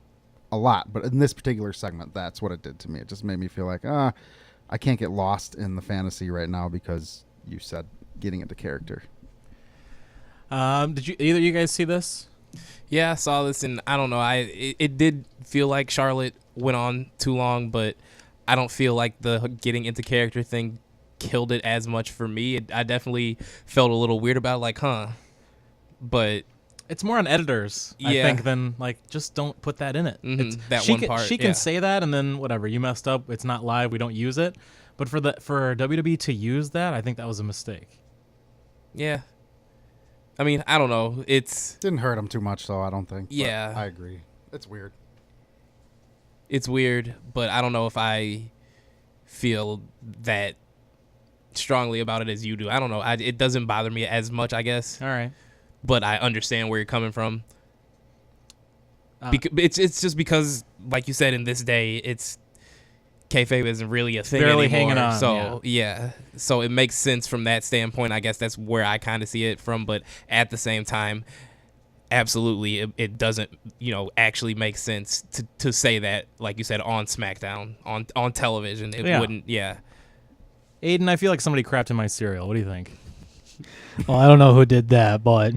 Speaker 4: a lot, but in this particular segment, that's what it did to me. It just made me feel like, I can't get lost in the fantasy right now because you said getting into character.
Speaker 2: Did either of you guys see this?
Speaker 3: Yeah, I saw this, and I don't know. It did feel like Charlotte went on too long, but I don't feel like the getting into character thing killed it as much for me. I definitely felt a little weird about it, like, but
Speaker 2: it's more on editors, I think, than like, just don't put that in it.
Speaker 3: She
Speaker 2: can say that, and then whatever, you messed up, it's not live, we don't use it. But for WWE to use that, I think that was a mistake.
Speaker 3: Yeah. I mean, I don't know.
Speaker 4: Didn't hurt him too much, though, I don't think.
Speaker 3: Yeah.
Speaker 4: I agree. It's weird.
Speaker 3: It's weird, but I don't know if I feel that strongly about it as you do. I don't know. It doesn't bother me as much, I guess.
Speaker 2: All right.
Speaker 3: But I understand where you're coming from. It's just because, like you said, in this day, kayfabe isn't really a thing
Speaker 2: barely
Speaker 3: anymore.
Speaker 2: Hanging on.
Speaker 3: So so it makes sense from that standpoint. I guess that's where I kind of see it from. But at the same time, absolutely, it doesn't, actually make sense to say that, like you said, on SmackDown, on television. It wouldn't, yeah.
Speaker 2: Aiden, I feel like somebody crapped in my cereal. What do you think?
Speaker 5: Well, I don't know who did that, but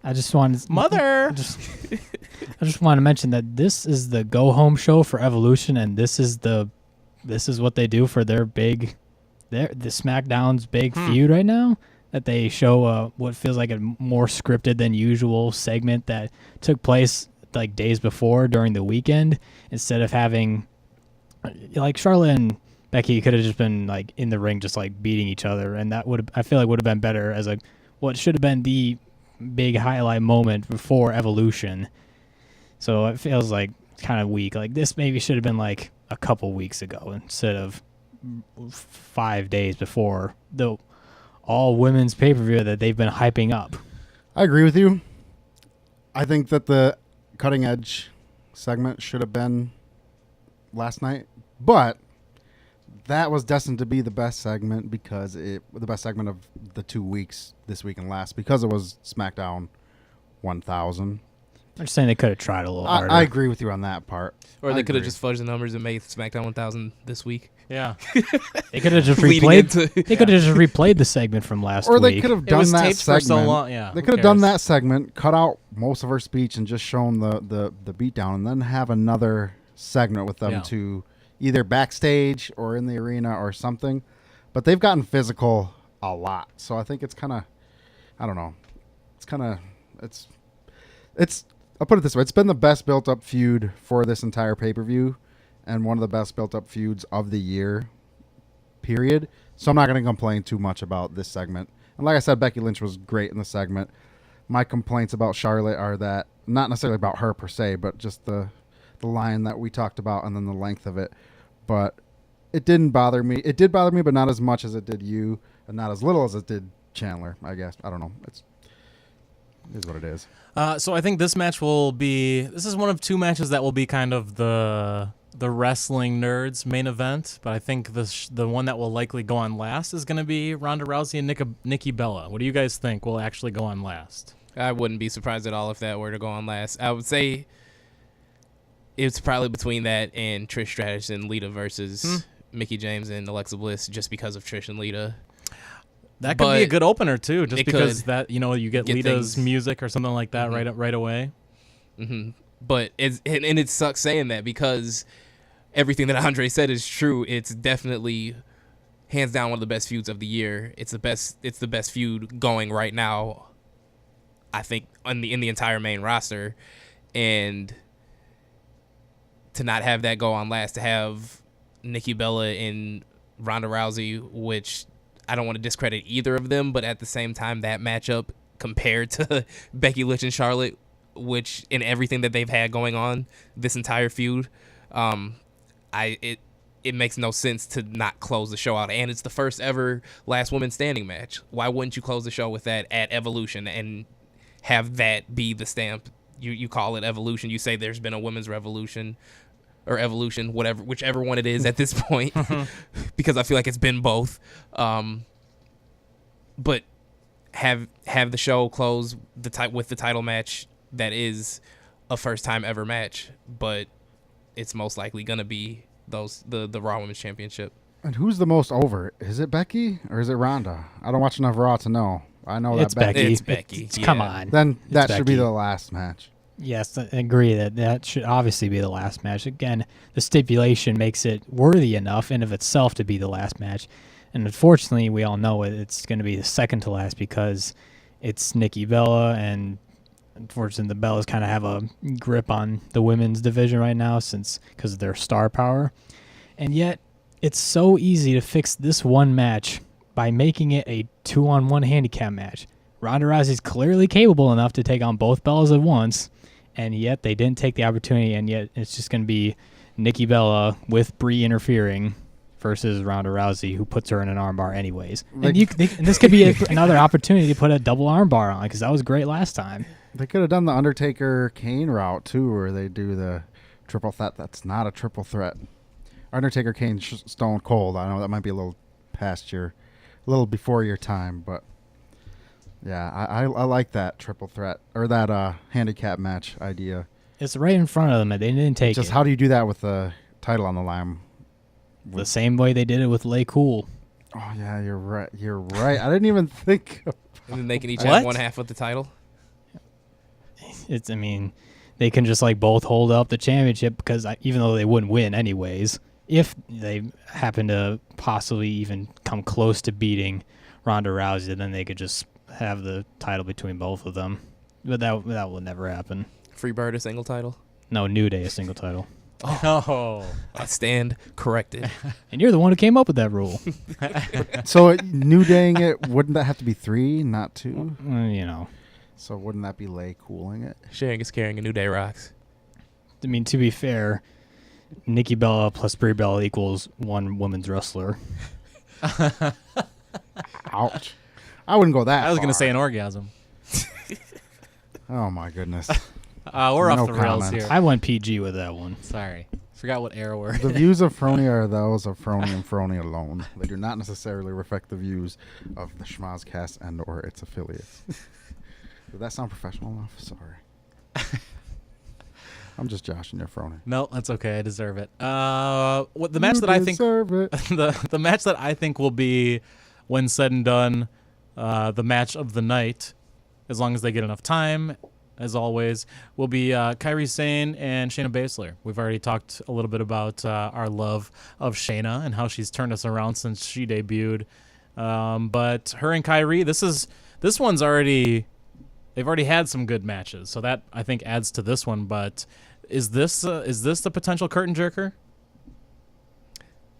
Speaker 5: I just wanted
Speaker 2: Mother.
Speaker 5: I just want to mention that this is the go home show for Evolution, and this is what they do for their the SmackDown's big feud right now. That they show what feels like a more scripted than usual segment that took place like days before during the weekend, instead of having like Charlotte and Becky could have just been like in the ring just like beating each other, and that would I feel like would have been better as like what should have been the big highlight moment before Evolution. So it feels like kind of weak. Like this maybe should have been like a couple weeks ago instead of 5 days before the all women's pay-per-view that they've been hyping up.
Speaker 4: I agree with you. I think that the cutting edge segment should have been last night, but that was destined to be the best segment because the best segment of the 2 weeks, this week and last, because it was SmackDown 1000.
Speaker 5: I'm just saying they could have tried a little harder.
Speaker 4: I agree with you on that part.
Speaker 3: Or they could have just fudged the numbers and made SmackDown 1000 this week.
Speaker 2: Yeah.
Speaker 5: They could have just
Speaker 3: Leading
Speaker 5: replayed.
Speaker 3: into-
Speaker 5: They could have just replayed the segment from last
Speaker 4: Or
Speaker 5: week.
Speaker 4: they could have
Speaker 2: It
Speaker 4: done
Speaker 2: was
Speaker 4: that
Speaker 2: taped
Speaker 4: segment.
Speaker 2: for so long. Yeah.
Speaker 4: They
Speaker 2: who
Speaker 4: could have done
Speaker 2: cares?
Speaker 4: that segment, cut out most of her speech, and just shown the beatdown, and then have another segment with them to either backstage or in the arena or something. But they've gotten physical a lot, so I think it's kind of, I don't know, it's. I'll put it this way: it's been the best built-up feud for this entire pay-per-view, and one of the best built-up feuds of the year. Period. So I'm not going to complain too much about this segment. And like I said, Becky Lynch was great in the segment. My complaints about Charlotte are that, not necessarily about her per se, but just the line that we talked about and then the length of it. But it didn't bother me. It did bother me, but not as much as it did you, and not as little as it did Chandler, I guess. I don't know. It is what it is.
Speaker 2: So I think this match this is one of two matches that will be kind of the wrestling nerds main event, but I think the one that will likely go on last is going to be Ronda Rousey and Nikki Bella. What do you guys think will actually go on last?
Speaker 3: I wouldn't be surprised at all if that were to go on last. I would say it's probably between that and Trish Stratus and Lita versus Mickie James and Alexa Bliss, just because of Trish and Lita.
Speaker 2: That could be a good opener too, just because
Speaker 3: could.
Speaker 2: that you get Lita's music or something like that right away.
Speaker 3: Mm-hmm. But it sucks saying that because everything that Andre said is true. It's definitely hands down one of the best feuds of the year. It's the best feud going right now, I think, in the entire main roster. And to not have that go on last, to have Nikki Bella and Ronda Rousey, which I don't want to discredit either of them, but at the same time, that matchup compared to Becky Lynch and Charlotte, which in everything that they've had going on this entire feud, it makes no sense to not close the show out. And it's the first ever last woman standing match. Why wouldn't you close the show with that at Evolution and have that be the stamp? You call it Evolution. You say there's been a women's revolution or evolution, whichever one it is at this point, because I feel like it's been both. But have the show close with the title match that is a first time ever match, but it's most likely gonna be the Raw Women's Championship.
Speaker 4: And who's the most over? Is it Becky or is it Ronda? I don't watch enough Raw to know. I know
Speaker 5: It's
Speaker 4: that
Speaker 5: Becky.
Speaker 3: It's Becky. Yeah.
Speaker 5: Come on.
Speaker 4: Then that
Speaker 5: It's
Speaker 4: should be
Speaker 5: Becky.
Speaker 4: the last match.
Speaker 5: Yes, I agree that should obviously be the last match. Again, the stipulation makes it worthy enough in of itself to be the last match. And unfortunately, we all know it's going to be the second to last because it's Nikki Bella, and unfortunately, the Bellas kind of have a grip on the women's division right now because of their star power. And yet, it's so easy to fix this one match by making it a 2-on-1 handicap match. Ronda Rousey's clearly capable enough to take on both Bellas at once, and yet they didn't take the opportunity, and yet it's just going to be Nikki Bella with Brie interfering versus Ronda Rousey, who puts her in an armbar anyways. And this could be another opportunity to put a double armbar on, because that was great last time.
Speaker 4: They could have done the Undertaker-Kane route, too, where they do the triple threat. That's not a triple threat. Undertaker, Kane, Stone Cold. I know that might be a little before your time, but Yeah, I like that triple threat or that handicap match idea.
Speaker 5: It's right in front of them, and they didn't take
Speaker 4: Just
Speaker 5: it.
Speaker 4: how do you do that with the title on the line?
Speaker 5: The same way they did it with Lay Cool.
Speaker 4: Oh yeah, you're right. You're right. I didn't even think.
Speaker 3: And then they can each
Speaker 5: What?
Speaker 3: have one half of the title.
Speaker 5: I mean, they can just like both hold up the championship because even though they wouldn't win anyways, if they happen to possibly even come close to beating Ronda Rousey, then they could just have the title between both of them. But that will never happen.
Speaker 3: Freebird a single title.
Speaker 5: No, New Day a single title.
Speaker 2: Oh.
Speaker 3: I stand corrected.
Speaker 5: And you're the one who came up with that rule.
Speaker 4: So New Daying it, wouldn't that have to be 3, not 2?
Speaker 5: You know.
Speaker 4: So wouldn't that be Lay cooling it?
Speaker 3: Sharing is carrying a New Day rocks.
Speaker 5: I mean, to be fair, Nikki Bella plus Brie Bella equals one women's wrestler.
Speaker 4: Ouch. I wouldn't go that
Speaker 2: I was going to
Speaker 4: far.
Speaker 2: say an orgasm.
Speaker 4: Oh my goodness.
Speaker 2: We're
Speaker 4: No
Speaker 2: off the rails
Speaker 4: comment.
Speaker 2: here.
Speaker 5: I went PG with that one.
Speaker 2: Sorry. Forgot what era we're
Speaker 4: The views of Frony are those of Frony and Frony alone. They do not necessarily reflect the views of the Schmozcast and or its affiliates. Did that sound professional enough? Sorry. I'm just joshing you, Frony.
Speaker 2: No, that's okay. I deserve it. What the match that I think
Speaker 4: deserve it.
Speaker 2: the match that I think will be, when said and done, the match of the night, as long as they get enough time, as always, will be Kairi Sane and Shayna Baszler. We've already talked a little bit about our love of Shayna and how she's turned us around since she debuted. But her and Kairi, this one's already. They've already had some good matches, so that I think adds to this one. But is this the potential curtain jerker?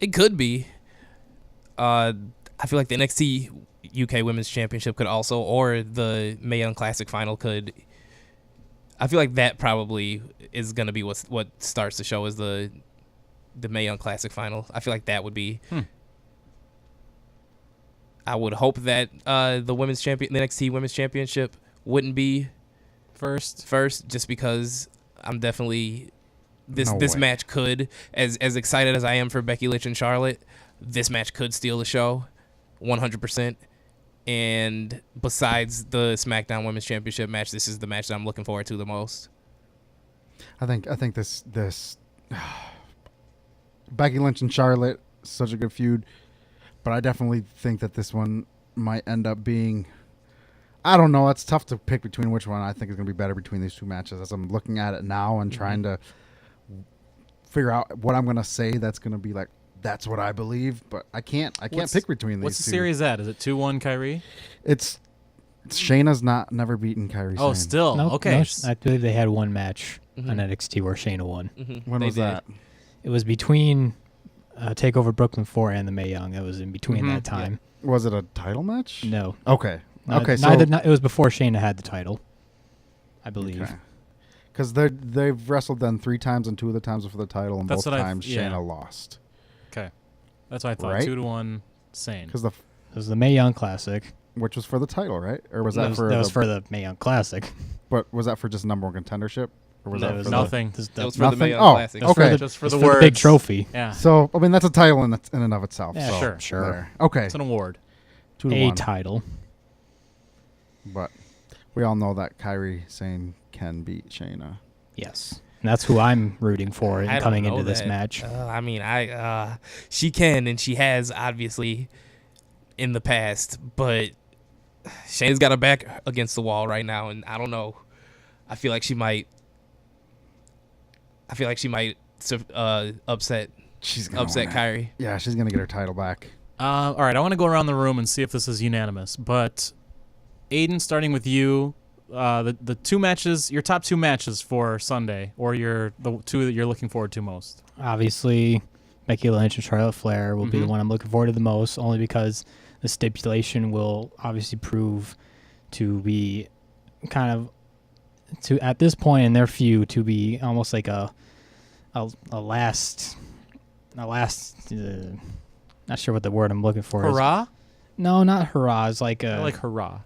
Speaker 3: It could be. I feel like the NXT UK Women's Championship could also, or the Mae Young Classic final could. I feel like that probably is going to be what starts the show is the Mae Young Classic final. I feel like that would be. I would hope that the NXT Women's Championship wouldn't be first, just because I'm definitely this
Speaker 4: way.
Speaker 3: match could, as excited as I am for Becky Lynch and Charlotte, this match could steal the show 100%. And besides the SmackDown Women's Championship match, this is the match that I'm looking forward to the most.
Speaker 4: I think this Becky Lynch and Charlotte, such a good feud, but I definitely think that this one might end up being. I don't know. It's tough to pick between which one I think is going to be better between these two matches. As I'm looking at it now and trying to figure out what I'm going to say, that's going to be like that's what I believe, but I can't pick between these.
Speaker 2: What's the
Speaker 4: two.
Speaker 2: series at? Is it 2-1 Kyrie?
Speaker 4: It's Shayna's never beaten Kairi
Speaker 2: Oh,
Speaker 4: Sane.
Speaker 2: still
Speaker 5: Nope,
Speaker 2: okay.
Speaker 5: no, I believe they had one match on NXT where Shayna won.
Speaker 4: When
Speaker 3: They
Speaker 4: was
Speaker 3: did.
Speaker 4: that?
Speaker 5: It was between Takeover Brooklyn 4 and the Mae Young. It was in between that time.
Speaker 4: Was it a title match?
Speaker 5: No.
Speaker 4: Okay. Okay.
Speaker 5: It was before Shayna had the title, I believe.
Speaker 4: Because they've wrestled then 3 times and 2 of the times before the title, and
Speaker 2: That's
Speaker 4: both
Speaker 2: what
Speaker 4: times
Speaker 2: yeah.
Speaker 4: Shayna lost.
Speaker 2: Okay, that's what I thought.
Speaker 4: Right?
Speaker 2: 2-1 Sane.
Speaker 4: Because
Speaker 5: It was the Mae Young Classic.
Speaker 4: which was for the title, right? Or was
Speaker 5: That
Speaker 4: that
Speaker 5: was,
Speaker 4: for
Speaker 5: that was for the Mae Young Classic.
Speaker 4: But was that for just number 1 contendership, or was
Speaker 5: That
Speaker 4: that
Speaker 5: was
Speaker 4: for
Speaker 2: nothing.
Speaker 3: That was for the
Speaker 4: Nothing?
Speaker 3: Mae Young
Speaker 4: Oh,
Speaker 3: Classic.
Speaker 4: okay.
Speaker 2: Just for
Speaker 5: It's
Speaker 2: the
Speaker 5: for
Speaker 2: words.
Speaker 5: the big trophy.
Speaker 2: Yeah,
Speaker 4: So I mean that's a title in and of itself.
Speaker 5: Yeah,
Speaker 4: so
Speaker 5: sure.
Speaker 4: there. Okay.
Speaker 2: it's an award.
Speaker 4: 2-1.
Speaker 5: A title.
Speaker 4: But we all know that Kairi Sane can beat Shayna.
Speaker 5: Yes. And that's who I'm rooting for
Speaker 3: I don't
Speaker 5: coming
Speaker 3: know
Speaker 5: into this
Speaker 3: that.
Speaker 5: match.
Speaker 3: I mean, she can, and she has obviously in the past, but Shayna's got her back against the wall right now, and I don't know. I feel like she might upset
Speaker 4: She's gonna win it.
Speaker 3: Kairi.
Speaker 4: Yeah, she's gonna get her title back.
Speaker 2: All right, I want to go around the room and see if this is unanimous. But Aiden, starting with you, the 2 matches, your top 2 matches for Sunday, or the 2 that you're looking forward to most.
Speaker 5: Obviously, Becky Lynch and Charlotte Flair will be the one I'm looking forward to the most, only because the stipulation will obviously prove to be kind of at this point in their feud to be almost like a last not sure what the word I'm looking for is.
Speaker 2: Hurrah!
Speaker 5: No, not hurrah. It's like
Speaker 2: I like hurrah.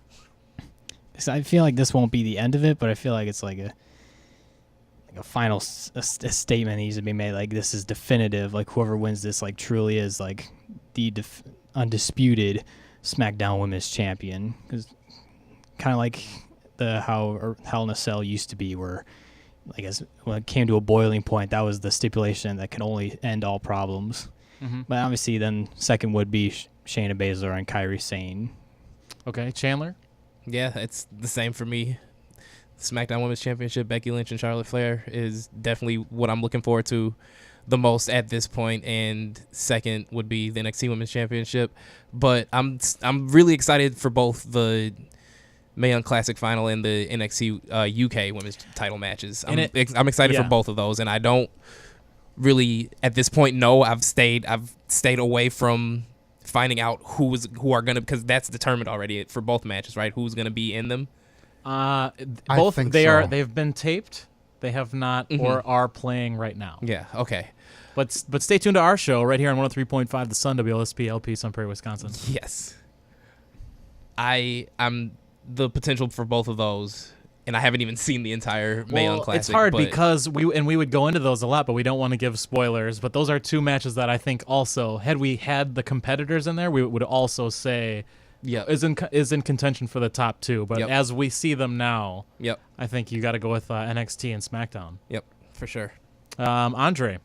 Speaker 5: I feel like this won't be the end of it, but I feel like it's like a final a statement needs to be made. Like this is definitive. Like whoever wins this, like truly is like the undisputed SmackDown Women's Champion. kind of like how Hell in a Cell used to be, where I guess when it came to a boiling point, that was the stipulation that can only end all problems. But obviously, then second would be Shayna Baszler and Kairi Sane.
Speaker 2: Okay, Chandler?
Speaker 3: Yeah, it's the same for me. SmackDown Women's Championship, Becky Lynch and Charlotte Flair is definitely what I'm looking forward to the most at this point, and second would be the NXT Women's Championship. But I'm really excited for both the Mae Young Classic Final and the NXT UK Women's title matches. I'm excited for both of those, and I don't really at this point know. I've stayed away from finding out who are gonna, because that's determined already for both matches, right? Who's gonna be in them?
Speaker 2: Both
Speaker 4: think
Speaker 2: they
Speaker 4: so.
Speaker 2: are. They've been taped. They have not or are playing right now.
Speaker 3: Yeah. Okay.
Speaker 2: But stay tuned to our show right here on 103.5 The Sun, WLSP LP, Sun Prairie, Wisconsin.
Speaker 3: Yes. I'm the potential for both of those, and I haven't even seen the entire Mae Young Classic.
Speaker 2: It's hard because we would go into those a lot, but we don't want to give spoilers. But those are two matches that I think also, had we had the competitors in there, we would also say is in contention for the top two. But as we see them now, I think you got to go with NXT and SmackDown.
Speaker 3: Yep, for sure.
Speaker 2: Andre.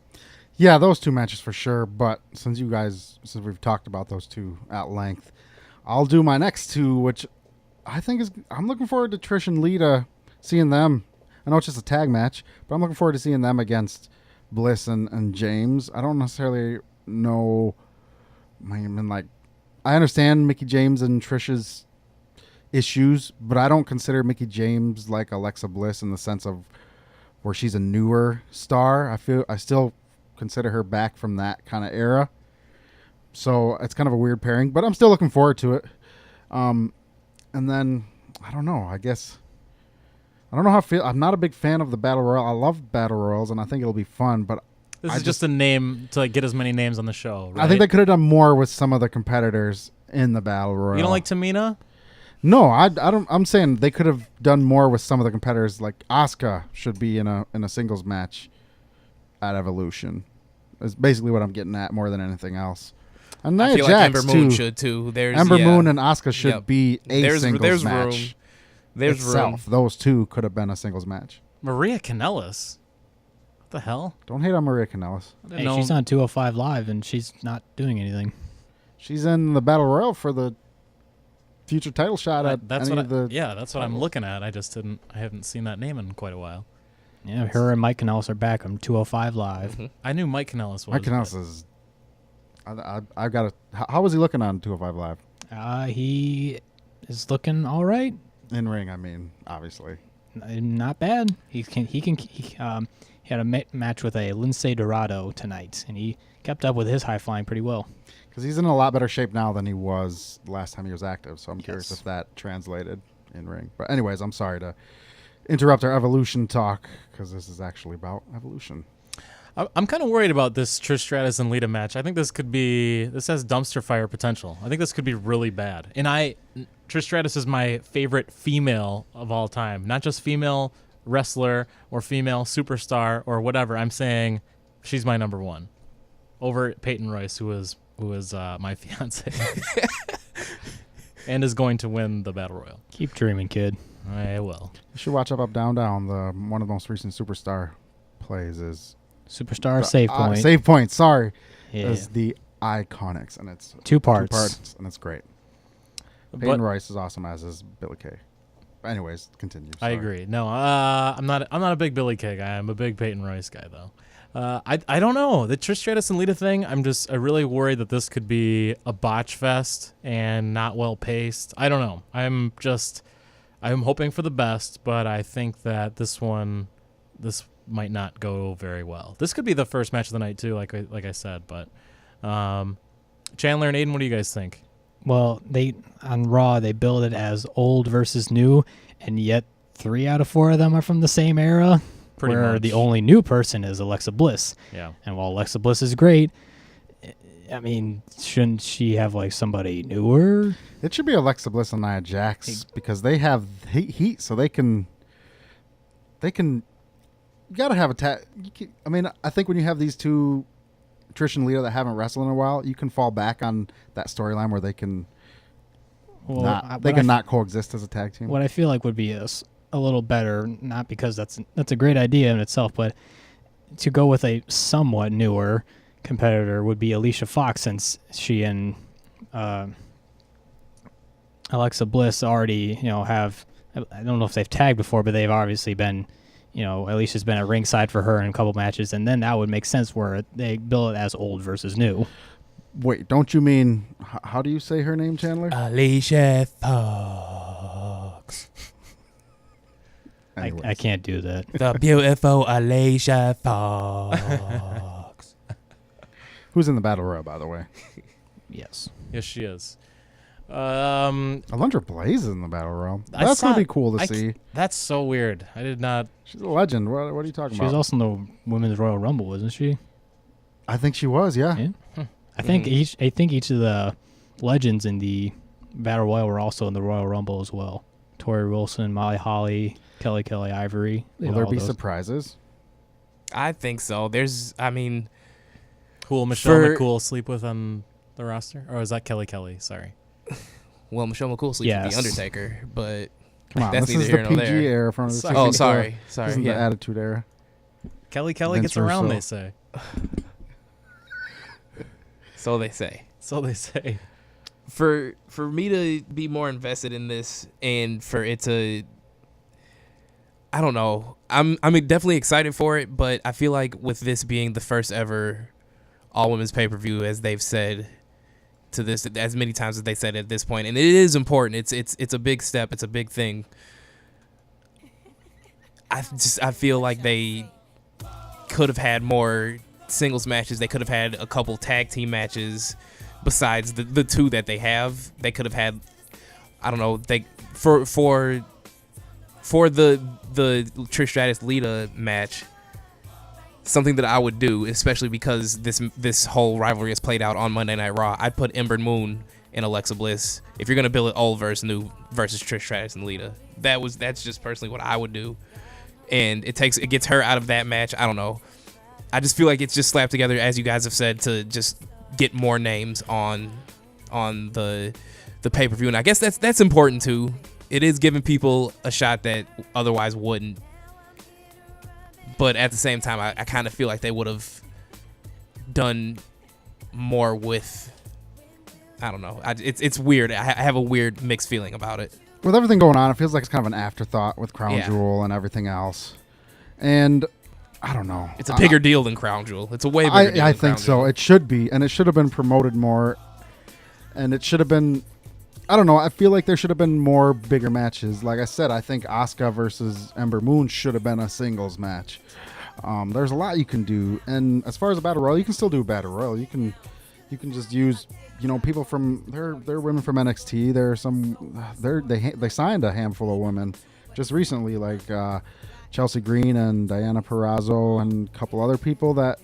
Speaker 4: Yeah, those two matches for sure. But since we've talked about those two at length, I'll do my next two, which I think I'm looking forward to Trish and Lita, seeing them. I know it's just a tag match, but I'm looking forward to seeing them against Bliss and James. I don't necessarily know. I understand Mickie James and Trish's issues, but I don't consider Mickie James like Alexa Bliss in the sense of where she's a newer star. I still consider her back from that kind of era. So it's kind of a weird pairing, but I'm still looking forward to it. And then, I don't know, I guess, I don't know how I feel. I'm not a big fan of the Battle Royal. I love Battle Royals, and I think it'll be fun, but
Speaker 2: This is just a name to get as many names on the show, right?
Speaker 4: I think they could have done more with some of the competitors in the Battle Royal.
Speaker 2: You don't like Tamina?
Speaker 4: No, I don't. I'm saying they could have done more with some of the competitors. Like Asuka should be in a singles match at Evolution. Is basically what I'm getting at more than anything else. And
Speaker 3: I feel
Speaker 4: Jax
Speaker 3: like Ember Moon
Speaker 4: too.
Speaker 3: should too.
Speaker 4: Ember Moon and Asuka should be a singles match.
Speaker 3: Room. There's
Speaker 4: itself.
Speaker 3: room.
Speaker 4: Those two could have been a singles match.
Speaker 2: Maria Kanellis. What the hell?
Speaker 4: Don't hate on Maria Kanellis.
Speaker 5: Hey, she's on 205 Live, and she's not doing anything.
Speaker 4: She's in the Battle Royal for the future title shot at
Speaker 2: that's
Speaker 4: any
Speaker 2: what
Speaker 4: of the
Speaker 2: that's what I'm looking at. I haven't seen that name in quite a while.
Speaker 5: Yeah, her and Mike Kanellis are back on 205 Live.
Speaker 2: I knew Mike Kanellis was.
Speaker 4: Mike Kanellis is. I've got to. How was he looking on 205 Live?
Speaker 5: He is looking all right.
Speaker 4: In ring, I mean, obviously.
Speaker 5: Not bad. He had a match with a Lince Dorado tonight, and he kept up with his high flying pretty well.
Speaker 4: Because he's in a lot better shape now than he was last time he was active. So I'm curious if that translated in ring. But anyways, I'm sorry to interrupt our Evolution talk because this is actually about Evolution.
Speaker 2: I'm kind of worried about this Trish Stratus and Lita match. I think this has dumpster fire potential. I think this could be really bad. And Trish Stratus is my favorite female of all time. Not just female wrestler or female superstar or whatever. I'm saying she's my number one over Peyton Royce, who is my fiance and is going to win the Battle Royal.
Speaker 5: Keep dreaming, kid.
Speaker 2: I will.
Speaker 4: You should watch Up, Up, Down, Down. One of the most recent Superstar plays is
Speaker 5: Superstar Save Point.
Speaker 4: Save Point, sorry.
Speaker 5: Yeah.
Speaker 4: Is the Iconics, and it's
Speaker 5: two parts,
Speaker 4: and it's great.
Speaker 2: But
Speaker 4: Peyton Royce is awesome, as is Billy Kay. Anyways, continue.
Speaker 2: I agree. No, I'm not a big Billy Kay guy. I'm a big Peyton Royce guy, though. I don't know. The Trish Stratus and Lita thing, I'm really worried that this could be a botch fest and not well paced. I don't know. I'm hoping for the best, but I think that this might not go very well. This could be the first match of the night too, like I said. But Chandler and Aiden, what do you guys think?
Speaker 5: Well, on Raw they build it as old versus new, and yet 3 out of 4 of them are from the same era.
Speaker 2: Pretty
Speaker 5: where
Speaker 2: much.
Speaker 5: The only new person is Alexa Bliss.
Speaker 2: Yeah.
Speaker 5: And while Alexa Bliss is great, I mean, shouldn't she have somebody newer?
Speaker 4: It should be Alexa Bliss and Nia Jax because they have heat, so they can. You gotta have a I mean, I think when you have these two, Trish and Lita, that haven't wrestled in a while, you can fall back on that storyline where they can
Speaker 5: Well,
Speaker 4: they can not coexist as a tag team.
Speaker 5: What I feel like would be a little better, not because that's a great idea in itself, but to go with a somewhat newer competitor would be Alicia Fox, since she and Alexa Bliss already, have, I don't know if they've tagged before, but they've obviously been, Alicia's been at ringside for her in a couple matches, and then that would make sense where they bill it as old versus new.
Speaker 4: Wait, don't you mean, how do you say her name, Chandler?
Speaker 3: Alicia Fox.
Speaker 5: I can't do that.
Speaker 3: The beautiful Alicia Fox.
Speaker 4: Who's in the Battle Royal, by the way?
Speaker 5: Yes.
Speaker 2: Yes, she is.
Speaker 4: Alundra Blaze is in the Battle Royal. That's going to be cool to see.
Speaker 2: That's so weird. I did not.
Speaker 4: She's a legend. What are you talking
Speaker 5: She
Speaker 4: about?
Speaker 5: was also in the Women's Royal Rumble, wasn't she?
Speaker 4: I think she was, yeah.
Speaker 5: I think each of the legends in the Battle Royal were also in the Royal Rumble as well. Tori Wilson, Molly Holly, Kelly Ivory.
Speaker 4: Will there be surprises?
Speaker 3: I think so.
Speaker 2: Who will Michelle
Speaker 3: For-
Speaker 2: McCool sleep with on the roster? Or is that Kelly? Sorry.
Speaker 3: Well, Michelle McCool sleeps with
Speaker 5: Yes.
Speaker 3: The Undertaker, but
Speaker 4: Come on,
Speaker 3: that's
Speaker 4: this
Speaker 3: neither
Speaker 4: is
Speaker 3: here
Speaker 4: the
Speaker 3: nor
Speaker 4: PG
Speaker 3: there.
Speaker 4: era. From the
Speaker 2: Sorry.
Speaker 3: Oh,
Speaker 4: 60s.
Speaker 3: sorry.
Speaker 4: This isn't the
Speaker 3: Yeah.
Speaker 4: Attitude Era.
Speaker 2: Kelly
Speaker 4: Vince
Speaker 2: gets around,
Speaker 4: Russo.
Speaker 2: they say.
Speaker 3: So they say.
Speaker 2: So they say.
Speaker 3: For me to be more invested in this, and for it to, I don't know. I'm definitely excited for it, but I feel like with this being the first ever all women's pay-per-view, as they've said to this as many times as they said at this point, and it is important. It's a big step. It's a big thing. I feel like they could have had more singles matches. They could have had a couple tag team matches besides the two that they have. They could have had, I don't know, they for the Trish Stratus Lita match, something that I would do, especially because this whole rivalry is played out on Monday Night Raw. I'd put Ember Moon and Alexa Bliss if you're gonna build it old versus new versus Trish Stratus and Lita. That's just personally what I would do, and it gets her out of that match. I don't know. I just feel like it's just slapped together, as you guys have said, to just get more names on the pay-per-view, and I guess that's important too. It is giving people a shot that otherwise wouldn't. But at the same time, I kind of feel like they would have done more with, I don't know. It's weird. I have a weird mixed feeling about it.
Speaker 4: With everything going on, it feels like it's kind of an afterthought with Crown Jewel and everything else. And I don't know.
Speaker 3: It's a bigger deal than Crown Jewel. It's a way bigger deal
Speaker 4: I
Speaker 3: than Crown
Speaker 4: think so.
Speaker 3: Jewel.
Speaker 4: It should be. And it should have been promoted more. And it should have been, I don't know. I feel like there should have been more bigger matches. Like I said, I think Asuka versus Ember Moon should have been a singles match. There's a lot you can do. And as far as a Battle Royal, you can still do a Battle Royal. You can just use, people from, they're women from NXT. There are some, they signed a handful of women just recently, like Chelsea Green and Diana Perazzo and a couple other people that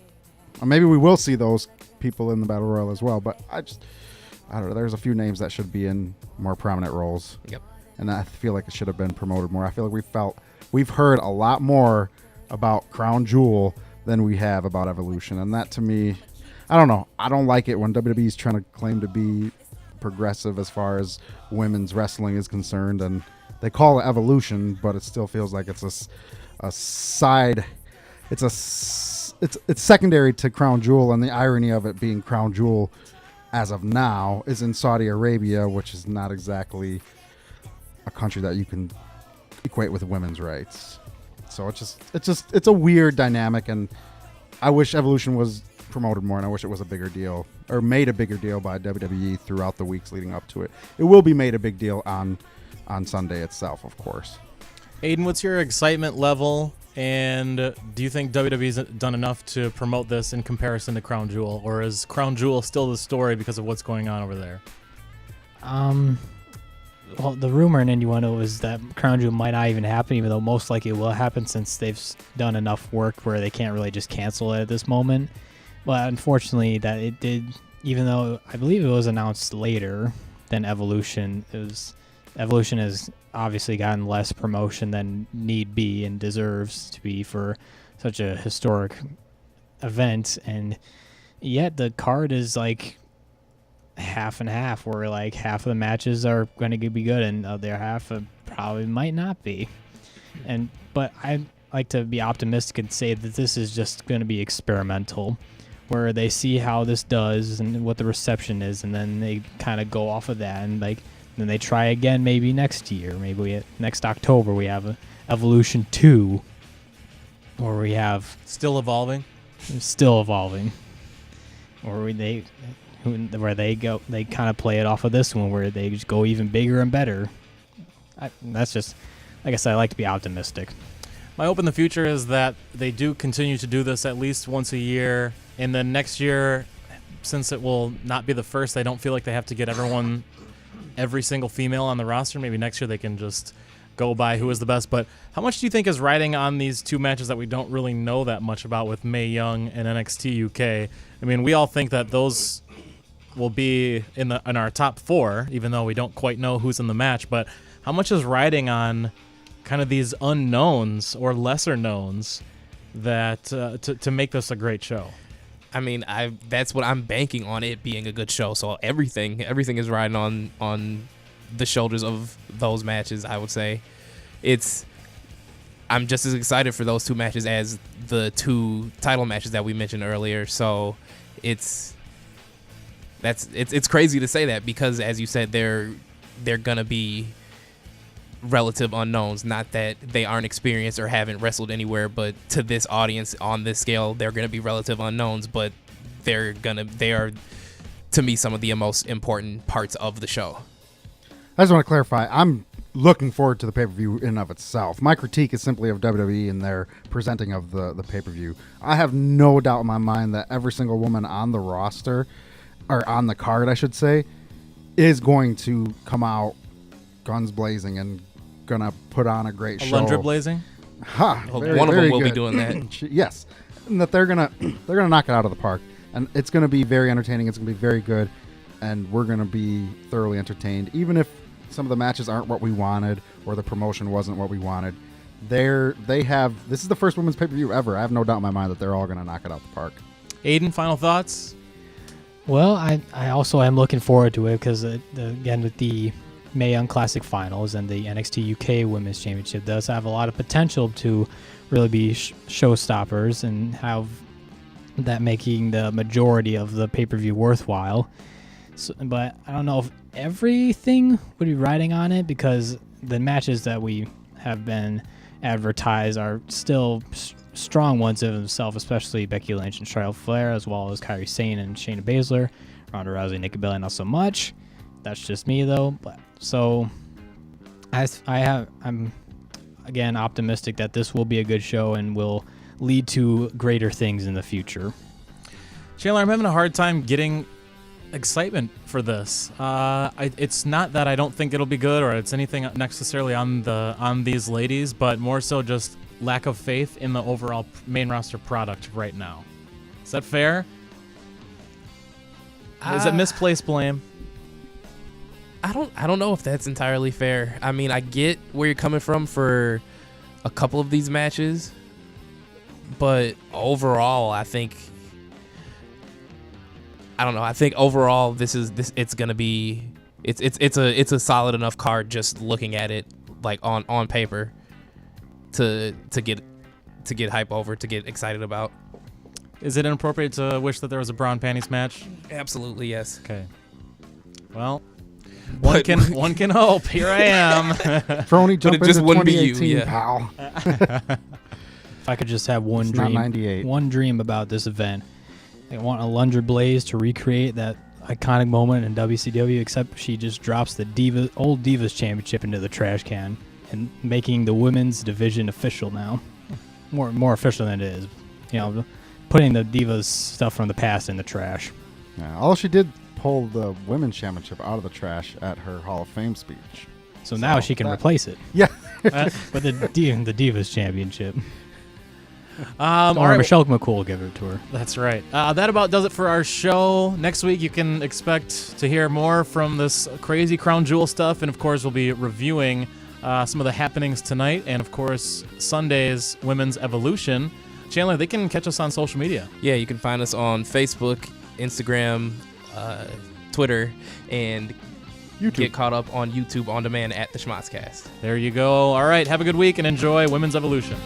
Speaker 4: maybe we will see those people in the Battle Royal as well. But I don't know. There's a few names that should be in more prominent roles.
Speaker 3: Yep.
Speaker 4: And I feel like it should have been promoted more. I feel like we've heard a lot more about Crown Jewel than we have about Evolution. And that, to me, I don't know. I don't like it when WWE is trying to claim to be progressive as far as women's wrestling is concerned. And they call it Evolution, but it still feels like it's a side. It's secondary to Crown Jewel, and the irony of it being Crown Jewel as of now is in Saudi Arabia, which is not exactly a country that you can equate with women's rights. So it's a weird dynamic, and I wish Evolution was promoted more, and I wish it was a bigger deal, or made a bigger deal by WWE throughout the weeks leading up to it. It will be made a big deal on Sunday itself, of course.
Speaker 2: Aiden, what's your excitement level, and do you think WWE's done enough to promote this in comparison to Crown Jewel, or is Crown Jewel still the story because of what's going on over there?
Speaker 5: Well, the rumor in innuendo is that Crown Jewel might not even happen, even though most likely it will happen since they've done enough work where they can't really just cancel it at this moment. But unfortunately, that it did, even though I believe it was announced later than Evolution, Evolution has obviously gotten less promotion than need be and deserves to be for such a historic event, and yet the card is like half and half, where like half of the matches are going to be good and the other half probably might not be. But I like to be optimistic and say that this is just going to be experimental, where they see how this does and what the reception is, and then they kind of go off of that, and like then they try again maybe next year. Maybe next October we have a Evolution 2, or we have
Speaker 2: Still evolving.
Speaker 5: Or they kind of play it off of this one where they just go even bigger and better. That's just, like I said, I like to be optimistic.
Speaker 2: My hope in the future is that they do continue to do this at least once a year, and then next year, since it will not be the first, they don't feel like they have to get every single female on the roster. Maybe next year they can just go by who is the best. But how much do you think is riding on these two matches that we don't really know that much about with Mae Young and NXT UK? I mean, we all think that those will be in our top 4, even though we don't quite know who's in the match. But how much is riding on kind of these unknowns or lesser knowns that to make this a great show?
Speaker 3: I mean, that's what I'm banking on, it being a good show. So everything is riding on the shoulders of those matches. I would say I'm just as excited for those 2 matches as the 2 title matches that we mentioned earlier. So it's crazy to say that, because as you said, they're gonna be relative unknowns. Not that they aren't experienced or haven't wrestled anywhere, but to this audience on this scale, they're gonna be relative unknowns. But they are, to me, some of the most important parts of the show.
Speaker 4: I just want to clarify. I'm looking forward to the pay-per-view in and of itself. My critique is simply of WWE and their presenting of the pay-per-view. I have no doubt in my mind that every single woman on the roster, or on the card, I should say, is going to come out guns blazing and gonna put on a great show.
Speaker 2: Alundra blazing?
Speaker 4: Ha!
Speaker 3: One
Speaker 4: Very,
Speaker 3: of them
Speaker 4: very
Speaker 3: will be
Speaker 4: good.
Speaker 3: doing that.
Speaker 4: Yes, and that they're gonna knock it out of the park, and it's gonna be very entertaining. It's gonna be very good, and we're gonna be thoroughly entertained, even if some of the matches aren't what we wanted or the promotion wasn't what we wanted. This is the first women's pay-per-view ever. I have no doubt in my mind that they're all gonna knock it out the park.
Speaker 2: Aiden, final thoughts?
Speaker 5: Well, I also am looking forward to it because, again, with the Mae Young Classic Finals and the NXT UK Women's Championship does have a lot of potential to really be showstoppers and have that making the majority of the pay-per-view worthwhile. So, but I don't know if everything would be riding on it, because the matches that we have been advertised are still strong ones of themselves, especially Becky Lynch and Charlotte Flair, as well as Kairi Sane and Shayna Baszler. Ronda Rousey, Nikki Bella, not so much. That's just me though. But so I'm again optimistic that this will be a good show and will lead to greater things in the future.
Speaker 2: Chandler, I'm having a hard time getting excitement for this. It's not that I don't think it'll be good or it's anything necessarily on these ladies, but more so just lack of faith in the overall main roster product right now. Is that fair? Is it misplaced blame?
Speaker 3: I don't know if that's entirely fair. I mean, I get where you're coming from for a couple of these matches, but overall, I think overall it's gonna be it's a solid enough card just looking at it like on paper to get hype over, to get excited about.
Speaker 2: Is it inappropriate to wish that there was a bra and panties match?
Speaker 3: Absolutely, yes.
Speaker 2: Okay. Well, one can hope. Here I am.
Speaker 4: Frony, jump
Speaker 3: it just
Speaker 4: into
Speaker 3: wouldn't be you,
Speaker 4: 2018,
Speaker 3: yeah.
Speaker 4: pal.
Speaker 5: If I could just have one
Speaker 4: It's not
Speaker 5: dream,
Speaker 4: 98.
Speaker 5: one dream about this event, I want Alundra Blaze to recreate that iconic moment in WCW, except she just drops the old Divas Championship into the trash can and making the women's division official now, more official than it is. You know, putting the Divas stuff from the past in the trash.
Speaker 4: Yeah, all she did pull the women's championship out of the trash at her Hall of Fame speech.
Speaker 5: So now she can replace it.
Speaker 4: Yeah.
Speaker 5: But the Divas Championship.
Speaker 2: All
Speaker 5: Or
Speaker 2: right.
Speaker 5: Michelle McCool will give it to her.
Speaker 2: That's right. That about does it for our show. Next week, you can expect to hear more from this crazy Crown Jewel stuff. And, of course, we'll be reviewing some of the happenings tonight. And, of course, Sunday's Women's Evolution. Chandler, they can catch us on social media.
Speaker 3: Yeah, you can find us on Facebook, Instagram, Twitter, and
Speaker 4: YouTube.
Speaker 3: get caught up on YouTube on demand at the Schmozcast.
Speaker 2: There you go. All right, have a good week and enjoy Women's Evolution.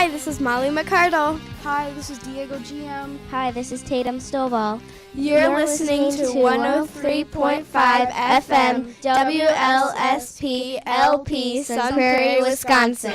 Speaker 6: Hi, this is Molly McCardle.
Speaker 7: Hi, this is Diego GM.
Speaker 8: Hi, this is Tatum Stovall.
Speaker 6: You're listening to 103.5 FM WLSP LP Sun Prairie, Wisconsin.